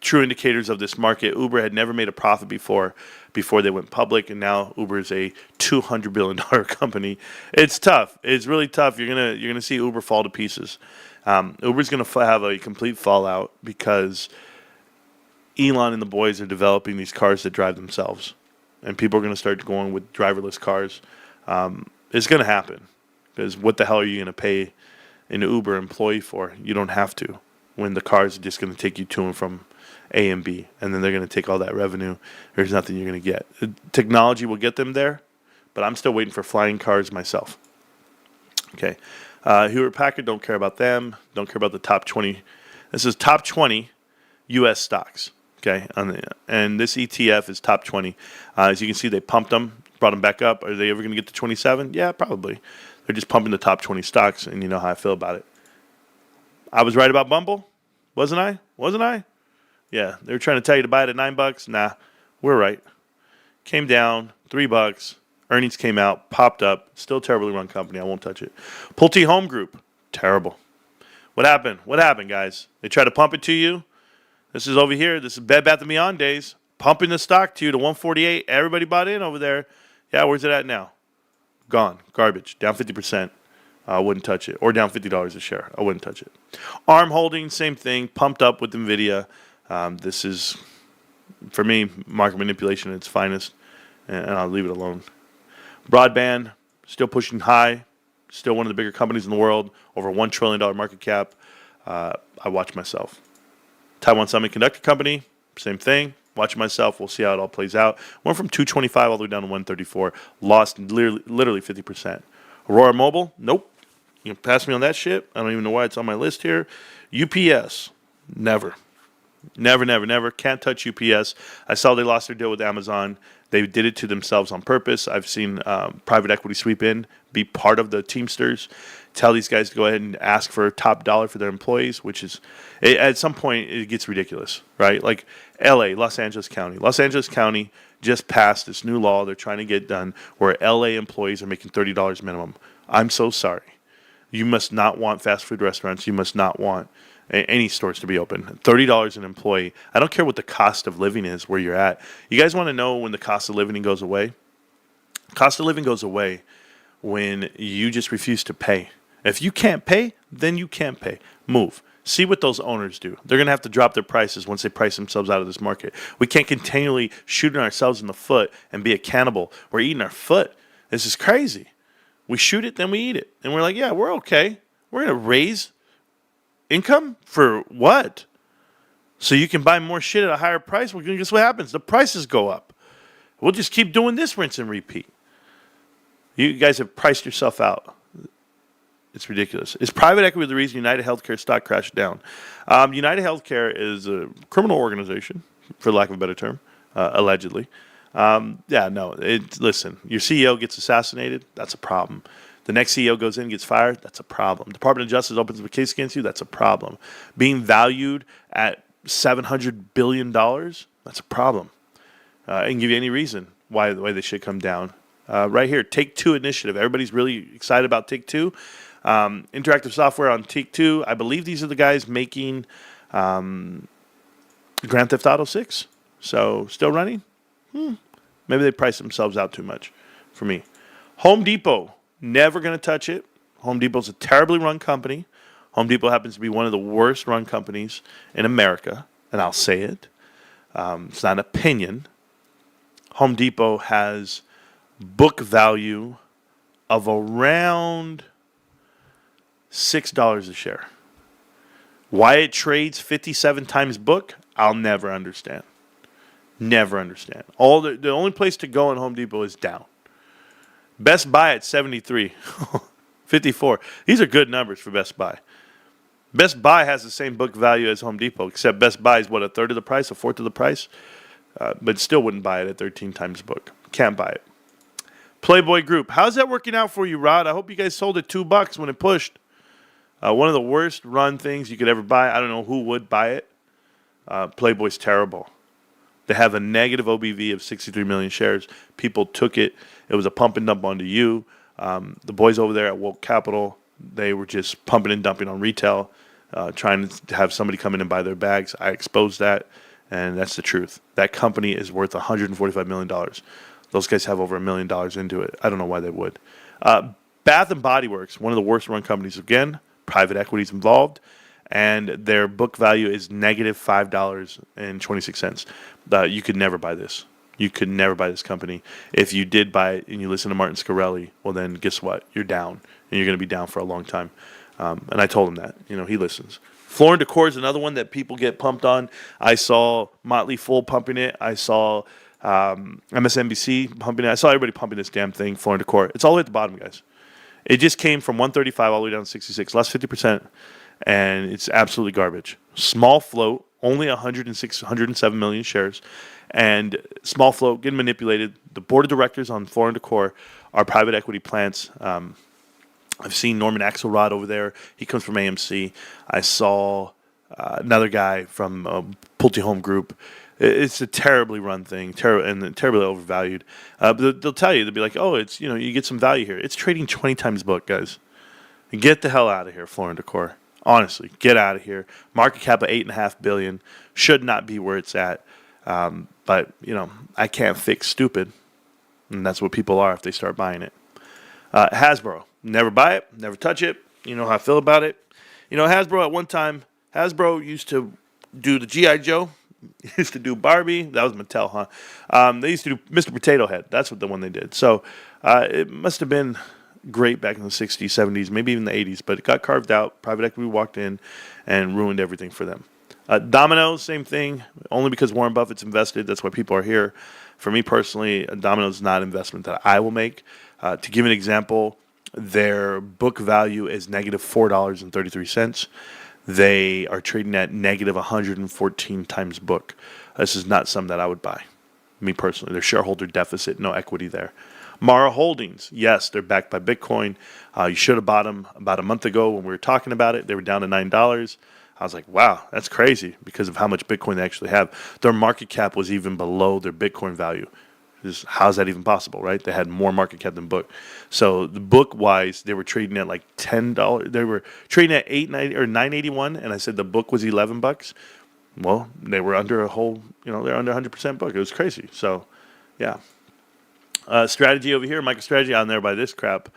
true indicators of this market. Uber had never made a profit before they went public, and now Uber is a $200 billion company. It's tough. It's really tough. You're gonna see Uber fall to pieces. Uber's gonna have a complete fallout because Elon and the boys are developing these cars that drive themselves, and people are gonna start going with driverless cars. It's gonna happen. Because what the hell are you going to pay an Uber employee for? You don't have to. When the cars are just going to take you to and from A and B, and then they're going to take all that revenue. There's nothing you're going to get. Technology will get them there, but I'm still waiting for flying cars myself. Okay. Hewlett-Packard, don't care about them. Don't care about the top 20. This is top 20 U.S. stocks. Okay. And this ETF is top 20. As you can see, they pumped them, brought them back up. Are they ever going to get to 27? Yeah, probably. They're just pumping the top 20 stocks, and you know how I feel about it. I was right about Bumble, wasn't I? Yeah, they were trying to tell you to buy it at $9. Nah, we're right. Came down $3. Earnings came out, popped up. Still a terribly run company. I won't touch it. Pulte Home Group, terrible. What happened? Guys? They tried to pump it to you. This is over here. This is Bed Bath & Beyond days. Pumping the stock to you to 148. Everybody bought in over there. Yeah, where's it at now? Gone. Garbage. Down 50%. I wouldn't touch it. Or down $50 a share. I wouldn't touch it. ARM Holdings, same thing. Pumped up with NVIDIA. This is, for me, market manipulation at its finest. And I'll leave it alone. Broadband, still pushing high. Still one of the bigger companies in the world. Over $1 trillion market cap. I watch myself. Taiwan Semiconductor Company, same thing. Watching myself. We'll see how it all plays out. Went from 225 all the way down to 134. Lost literally 50%. Aurora Mobile, nope. You can pass me on that shit. I don't even know why it's on my list here. UPS, never. Can't touch UPS. I saw they lost their deal with Amazon. They did it to themselves on purpose. I've seen private equity sweep in, be part of the Teamsters, tell these guys to go ahead and ask for top dollar for their employees, which is, at some point, it gets ridiculous, right? Like L.A., Los Angeles County just passed this new law they're trying to get done where L.A. employees are making $30 minimum. I'm so sorry. You must not want fast food restaurants. You must not want any stores to be open. $30 an employee. I don't care what the cost of living is where you're at. You guys want to know when the cost of living goes away? Cost of living goes away when you just refuse to pay. If you can't pay, then you can't pay. Move. See what those owners do. They're going to have to drop their prices once they price themselves out of this market. We can't continually shooting ourselves in the foot and be a cannibal. We're eating our foot. This is crazy. We shoot it, then we eat it. And we're like, yeah, we're okay. We're going to raise income for what? So you can buy more shit at a higher price? Well, guess what happens? The prices go up. We'll just keep doing this rinse and repeat. You guys have priced yourself out. It's ridiculous. Is private equity the reason United Healthcare stock crashed down? United Healthcare is a criminal organization, for lack of a better term, allegedly. Listen, your CEO gets assassinated, that's a problem. The next CEO goes in and gets fired, that's a problem. Department of Justice opens a case against you, that's a problem. Being valued at $700 billion, that's a problem. I can give you any reason why they should come down. Right here, Take-Two initiative. Everybody's really excited about Take-Two. Interactive software on Take-Two. I believe these are the guys making Grand Theft Auto 6. So still running? Maybe they priced themselves out too much for me. Home Depot, never going to touch it. Home Depot's a terribly run company. Home Depot happens to be one of the worst run companies in America, and I'll say it. It's not an opinion. Home Depot has book value of around $6 a share. Why it trades 57 times book, I'll never understand. Never understand. The only place to go in Home Depot is down. Best Buy at 73. 54. These are good numbers for Best Buy. Best Buy has the same book value as Home Depot, except Best Buy is, a third of the price, a fourth of the price? But still wouldn't buy it at 13 times book. Can't buy it. Playboy Group. How's that working out for you, Rod? I hope you guys sold at $2 when it pushed. One of the worst run things you could ever buy. I don't know who would buy it. Playboy's terrible. They have a negative OBV of 63 million shares. People took it. It was a pump and dump onto you. The boys over there at Woke Capital, they were just pumping and dumping on retail, trying to have somebody come in and buy their bags. I exposed that, and that's the truth. That company is worth $145 million. Those guys have over $1 million into it. I don't know why they would. Bath and Body Works, one of the worst run companies again. Private equity is involved, and their book value is negative $5.26. You could never buy this. You could never buy this company. If you did buy it and you listen to Martin Scarelli, well, then guess what? You're down, and you're going to be down for a long time. And I told him that. He listens. Floor & Decor is another one that people get pumped on. I saw Motley Fool pumping it. I saw MSNBC pumping it. I saw everybody pumping this damn thing, Floor & Decor. It's all the way at the bottom, guys. It just came from 135 all the way down to 66, less 50%, and it's absolutely garbage. Small float, only 107 million shares, and small float getting manipulated. The board of directors on Floor & Decor are private equity plants. I've seen Norman Axelrod over there. He comes from AMC. I saw another guy from Pulte Home Group. It's a terribly run thing, and terribly overvalued. But they'll tell you, they'll be like, "Oh, it's you get some value here." It's trading 20 times book, guys. Get the hell out of here, Floor & Decor. Honestly, get out of here. Market cap of $8.5 billion should not be where it's at. But I can't fix stupid, and that's what people are if they start buying it. Hasbro, never buy it, never touch it. You know how I feel about it. Hasbro at one time, Hasbro used to do the G.I. Joe. Used to do Barbie. That was Mattel, huh? They used to do Mr. Potato Head. That's what the one they did. So it must have been great back in the 60s, 70s, maybe even the 80s. But it got carved out. Private equity walked in and ruined everything for them. Domino's, same thing. Only because Warren Buffett's invested. That's why people are here. For me personally, Domino's is not an investment that I will make. To give an example, their book value is negative $4.33. They are trading at negative 114 times book. This is not something that I would buy, me personally. Their shareholder deficit, no equity there. Mara Holdings, yes, they're backed by Bitcoin. You should have bought them about a month ago when we were talking about it. They were down to $9. I was like, wow, that's crazy because of how much Bitcoin they actually have. Their market cap was even below their Bitcoin value. How's that even possible, right? They had more market cap than book. So the book-wise, they were trading at like $10. They were trading at $8.90 or $9.81, and I said the book was $11. Well, they were under they're under 100% book. It was crazy. So, yeah. Strategy over here, MicroStrategy on there by this crap.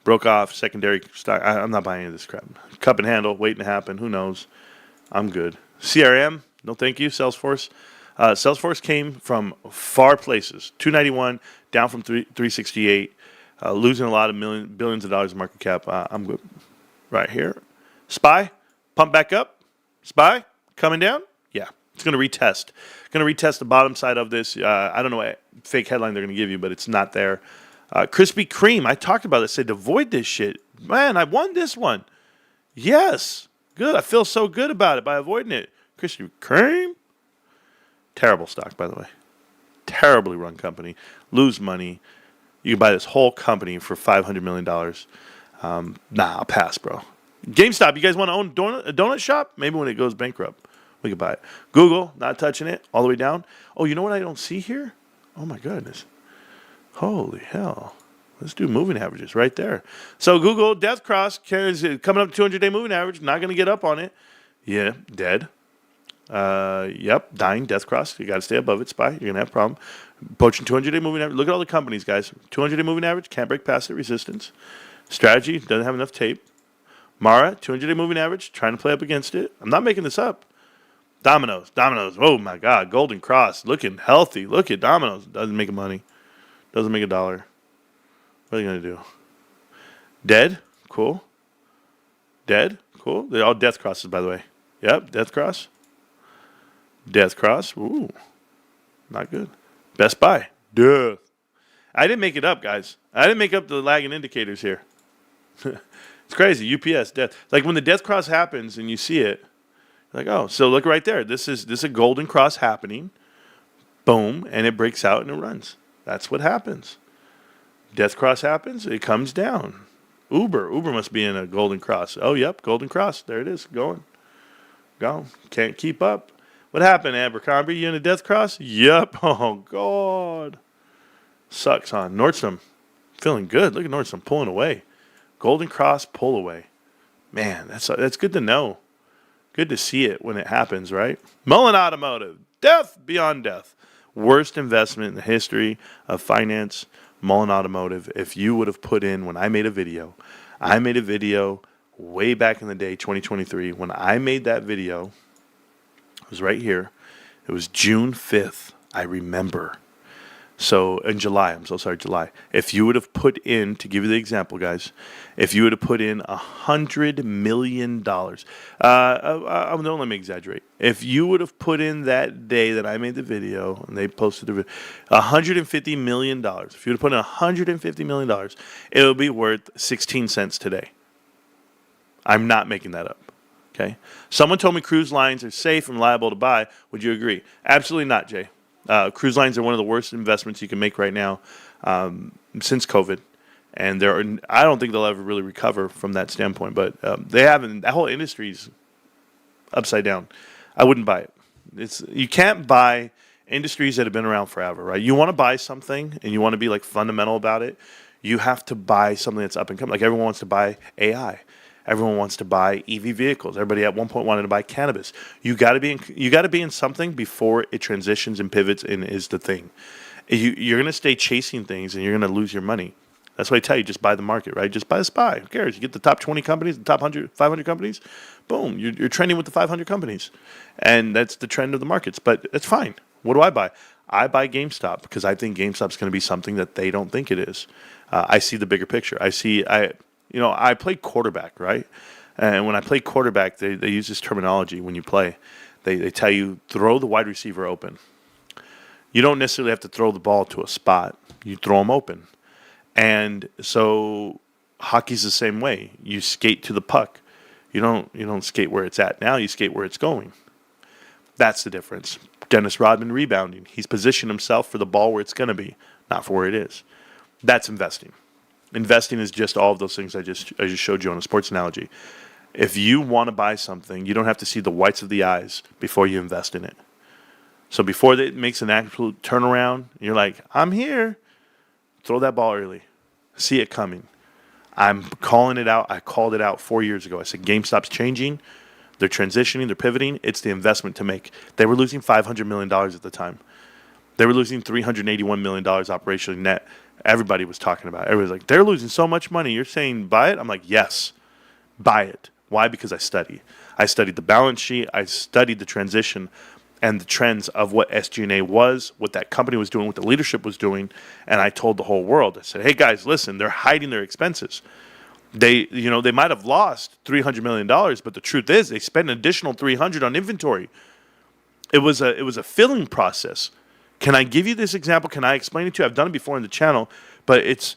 Broke off secondary stock. I'm not buying any of this crap. Cup and handle, waiting to happen. Who knows? I'm good. CRM, no thank you. Salesforce. Salesforce came from far places, 291 down from 368, losing a lot of billions of dollars in market cap. I'm good. Right here. SPY, pump back up. SPY, coming down. Yeah, it's going to retest. Going to retest the bottom side of this. I don't know what fake headline they're going to give you, but it's not there. Krispy Kreme, I talked about it. Said avoid this shit. Man, I won this one. Yes, good. I feel so good about it by avoiding it. Krispy Kreme. Terrible stock, by the way. Terribly run company. Lose money. You can buy this whole company for $500 million. I'll pass, bro. GameStop, you guys want to own a donut shop? Maybe when it goes bankrupt, we could buy it. Google, not touching it, all the way down. Oh, you know what I don't see here? Oh, my goodness. Holy hell. Let's do moving averages right there. So Google, death cross, carries coming up to 200-day moving average. Not going to get up on it. Yeah, dead. Yep, dying, death cross. You got to stay above it, SPY. You're going to have a problem. Approaching 200-day moving average. Look at all the companies, guys. 200-day moving average, can't break past the resistance. Strategy, doesn't have enough tape. Mara, 200-day moving average, trying to play up against it. I'm not making this up. Domino's. Oh, my God. Golden Cross, looking healthy. Look at Domino's. Doesn't make money. Doesn't make $1. What are you going to do? Dead? Cool. Dead? Cool. They're all death crosses, by the way. Yep, death cross. Death cross. Ooh, not good. Best Buy. Death. I didn't make it up, guys. I didn't make up the lagging indicators here. It's crazy. UPS, death. Like when the death cross happens and you see it, like, oh, so look right there. This is a golden cross happening. Boom, and it breaks out and it runs. That's what happens. Death cross happens, it comes down. Uber must be in a golden cross. Oh, yep, golden cross. There it is, going. Go. Can't keep up. What happened, Abercrombie? You in a death cross? Yep. Oh, God. Sucks, huh? Nordstrom, feeling good. Look at Nordstrom pulling away. Golden cross, pull away. Man, that's good to know. Good to see it when it happens, right? Mullen Automotive, death beyond death. Worst investment in the history of finance, Mullen Automotive. If you would have put in, when I made a video way back in the day, 2023. When I made that video, it was right here. It was June 5th. I remember. So in July, July. If you would have put in, to give you the example, guys, if you would have put in $100 million, don't let me exaggerate. If you would have put in that day that I made the video and they posted the video, $150 million. If you would have put in $150 million, it would be worth 16 cents today. I'm not making that up. Okay. Someone told me cruise lines are safe and liable to buy. Would you agree? Absolutely not, Jay. Cruise lines are one of the worst investments you can make right now since COVID, and I don't think they'll ever really recover from that standpoint. But they haven't. That whole industry's upside down. I wouldn't buy it. You can't buy industries that have been around forever, right? You want to buy something and you want to be like fundamental about it. You have to buy something that's up and coming. Like everyone wants to buy AI. Everyone wants to buy EV vehicles. Everybody at one point wanted to buy cannabis. You got to be in something before it transitions and pivots and is the thing. You're going to stay chasing things and you're going to lose your money. That's why I tell you, just buy the market, right? Just buy the SPY. Who cares? You get the top 20 companies, the top 100, 500 companies. Boom, you're trending with the 500 companies. And that's the trend of the markets. But that's fine. What do I buy? I buy GameStop because I think GameStop's going to be something that they don't think it is. I see the bigger picture. I play quarterback, right? And when I play quarterback, they use this terminology when you play. They tell you, throw the wide receiver open. You don't necessarily have to throw the ball to a spot. You throw them open. And so hockey's the same way. You skate to the puck. You don't skate where it's at now. You skate where it's going. That's the difference. Dennis Rodman rebounding. He's positioned himself for the ball where it's going to be, not for where it is. That's investing. Investing is just all of those things I just showed you on a sports analogy. If you want to buy something, you don't have to see the whites of the eyes before you invest in it. So before it makes an absolute turnaround, you're like, I'm here. Throw that ball early. See it coming. I'm calling it out. I called it out 4 years ago. I said GameStop's changing. They're transitioning. They're pivoting. It's the investment to make. They were losing $500 million at the time. They were losing $381 million operationally net. Everybody was talking about it. Everybody was like, they're losing so much money. You're saying buy it? I'm like, yes, buy it. Why? Because I study. I studied the balance sheet. I studied the transition and the trends of what SG&A was, what that company was doing, what the leadership was doing. And I told the whole world, I said, hey, guys, listen, they're hiding their expenses. They might have lost $300 million, but the truth is they spent an additional $300 on inventory. It was a filling process. Can I give you this example? Can I explain it to you? I've done it before in the channel, but it's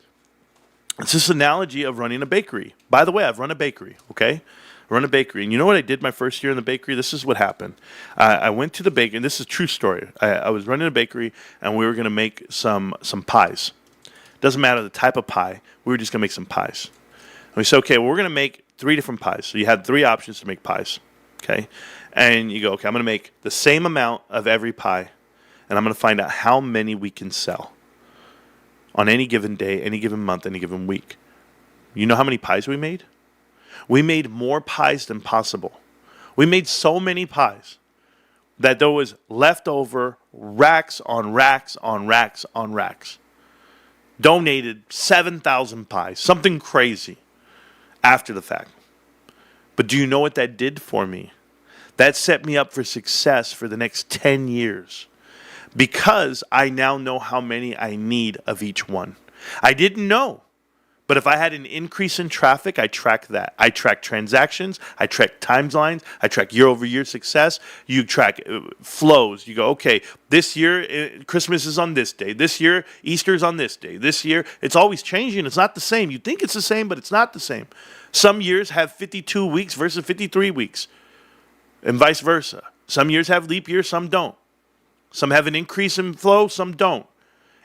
this analogy of running a bakery. By the way, I've run a bakery, okay? I run a bakery. And you know what I did my first year in the bakery? This is what happened. I went to the bakery, and this is a true story. I was running a bakery, and we were going to make some pies. Doesn't matter the type of pie. We were just going to make some pies. And we said, okay, well, we're going to make 3 different pies. So you had 3 options to make pies, okay? And you go, okay, I'm going to make the same amount of every pie, and I'm going to find out how many we can sell on any given day, any given month, any given week. You know how many pies we made? We made more pies than possible. We made so many pies. that there was leftover racks on racks on racks on racks. Donated 7,000 pies, something crazy after the fact. But do you know what that did for me? That set me up for success for the next 10 years because I now know how many I need of each one. I didn't know. But if I had an increase in traffic, I track that. I track transactions. I track timelines. I track year-over-year success. You track flows. You go, okay, this year Christmas is on this day. This year Easter is on this day. This year it's always changing. It's not the same. You think it's the same, but it's not the same. Some years have 52 weeks versus 53 weeks, and vice versa. Some years have leap years, some don't. Some have an increase in flow, some don't.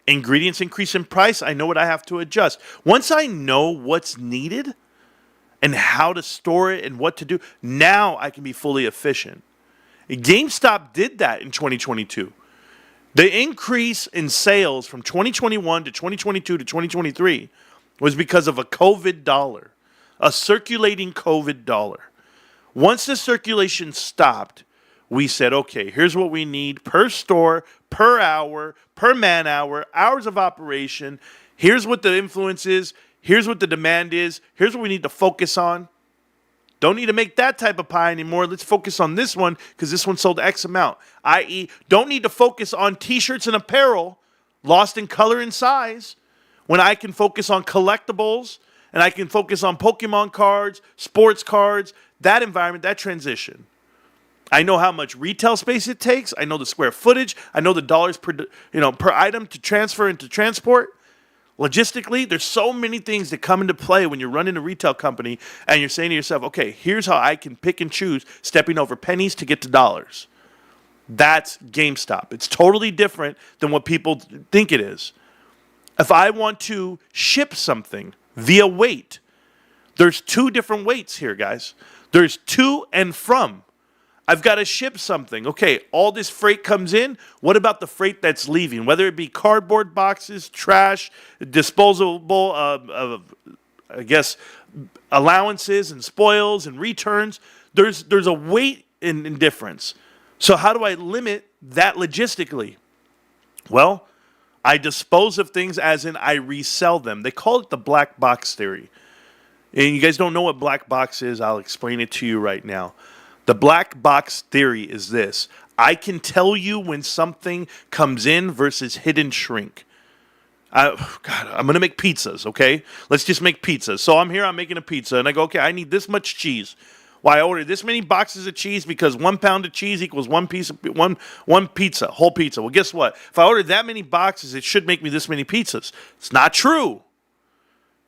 Ingredients increase in price, I know what I have to adjust. Once I know what's needed and how to store it and what to do, now I can be fully efficient. GameStop did that in 2022. The increase in sales from 2021 to 2022 to 2023 was because of a COVID dollar, a circulating COVID dollar. Once the circulation stopped, we said, okay, here's what we need per store, per hour, per man hour, hours of operation. Here's what the influence is. Here's what the demand is. Here's what we need to focus on. Don't need to make that type of pie anymore. Let's focus on this one because this one sold X amount. I.e., don't need to focus on t-shirts and apparel lost in color and size when I can focus on collectibles and I can focus on Pokemon cards, sports cards, that environment, that transition. I know how much retail space it takes. I know the square footage. I know the dollars per item to transfer and to transport. Logistically, there's so many things that come into play when you're running a retail company and you're saying to yourself, okay, here's how I can pick and choose, stepping over pennies to get to dollars. That's GameStop. It's totally different than what people think it is. If I want to ship something via weight, there's two different weights here, guys. There's to and from. I've got to ship something. Okay, all this freight comes in. What about the freight that's leaving? Whether it be cardboard boxes, trash, disposable, allowances and spoils and returns. There's a weight in difference. So how do I limit that logistically? Well, I dispose of things as in I resell them. They call it the black box theory. And you guys don't know what black box is. I'll explain it to you right now. The black box theory is this. I can tell you when something comes in versus hidden shrink. I'm going to make pizzas, okay? Let's just make pizzas. So I'm here, I'm making a pizza, and I go, okay, I need this much cheese. Well, I ordered this many boxes of cheese because 1 pound of cheese equals one pizza, whole pizza. Well, guess what? If I ordered that many boxes, it should make me this many pizzas. It's not true.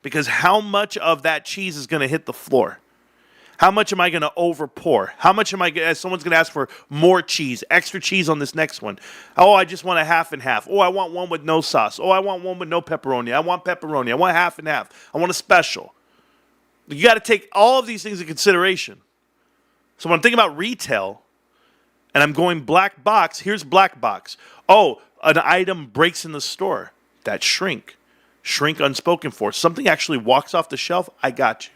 Because how much of that cheese is going to hit the floor? How much am I going to over pour? How much am I? Someone's going to ask for more cheese, extra cheese on this next one. Oh, I just want a half and half. Oh, I want one with no sauce. Oh, I want one with no pepperoni. I want pepperoni. I want half and half. I want a special. You got to take all of these things into consideration. So when I'm thinking about retail, and I'm going black box, here's black box. Oh, an item breaks in the store. That's shrink. Shrink unspoken for. Something actually walks off the shelf. I got you.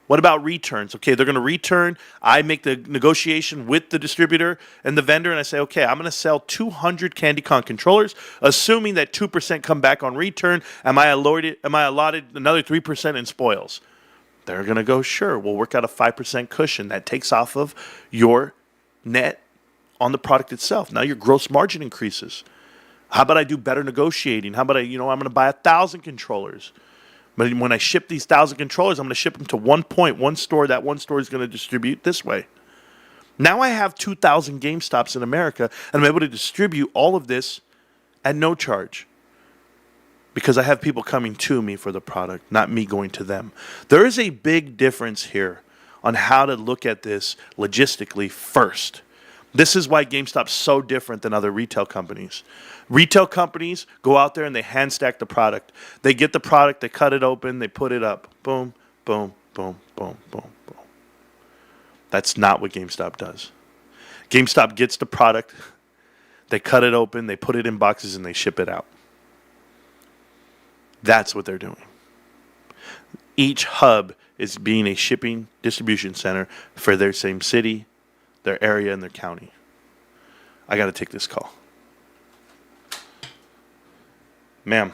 What about returns? Okay, they're going to return. I make the negotiation with the distributor and the vendor, and I say, okay, I'm going to sell 200 CandyCon controllers, assuming that 2% come back on return. Am I allotted another 3% in spoils? They're going to go, sure, we'll work out a 5% cushion. That takes off of your net on the product itself. Now your gross margin increases. How about I do better negotiating? How about I'm going to buy 1,000 controllers. But when I ship these 1,000 controllers, I'm going to ship them to one store. That one store is going to distribute this way. Now I have 2,000 GameStops in America, and I'm able to distribute all of this at no charge. Because I have people coming to me for the product, not me going to them. There is a big difference here on how to look at this logistically first. This is why GameStop's so different than other retail companies. Retail companies go out there and they hand stack the product. They get the product, they cut it open, they put it up. Boom, boom, boom, boom, boom, boom. That's not what GameStop does. GameStop gets the product, they cut it open, they put it in boxes, and they ship it out. That's what they're doing. Each hub is being a shipping distribution center for their same city, their area, and their county. I got to take this call. Ma'am.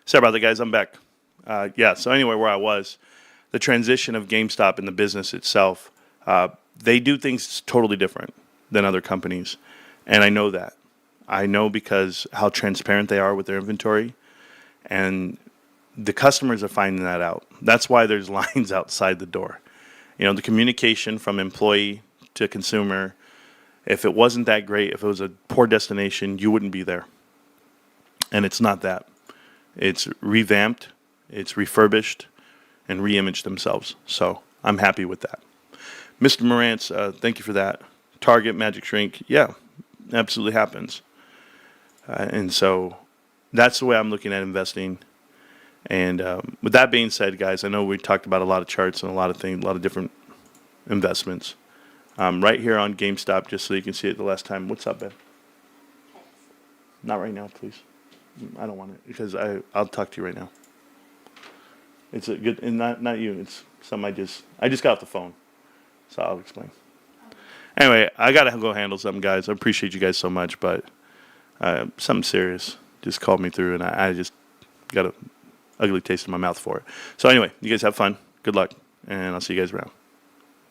Sorry about that, guys. I'm back. Yeah, so anyway, where I was, the transition of GameStop and the business itself, they do things totally different than other companies. And I know that. I know because how transparent they are with their inventory. And the customers are finding that out. That's why there's lines outside the door. You know, the communication from employee to consumer, if it wasn't that great, if it was a poor destination, you wouldn't be there. And it's not that. It's revamped, it's refurbished, and reimaged themselves. So I'm happy with that. Mr. Marantz, thank you for that. Target, Magic Shrink, yeah, absolutely happens. And so that's the way I'm looking at investing. And with that being said, guys, I know we talked about a lot of charts and a lot of things, a lot of different investments. Right here on GameStop, just so you can see it the last time. What's up, Ben? Not right now, please. I don't want it because I'll talk to you right now. It's a good, and not you. It's something I just got off the phone, so I'll explain. Anyway, I gotta go handle something, guys. I appreciate you guys so much, but something serious just called me through, and I just got a ugly taste in my mouth for it. So anyway, you guys have fun. Good luck, and I'll see you guys around.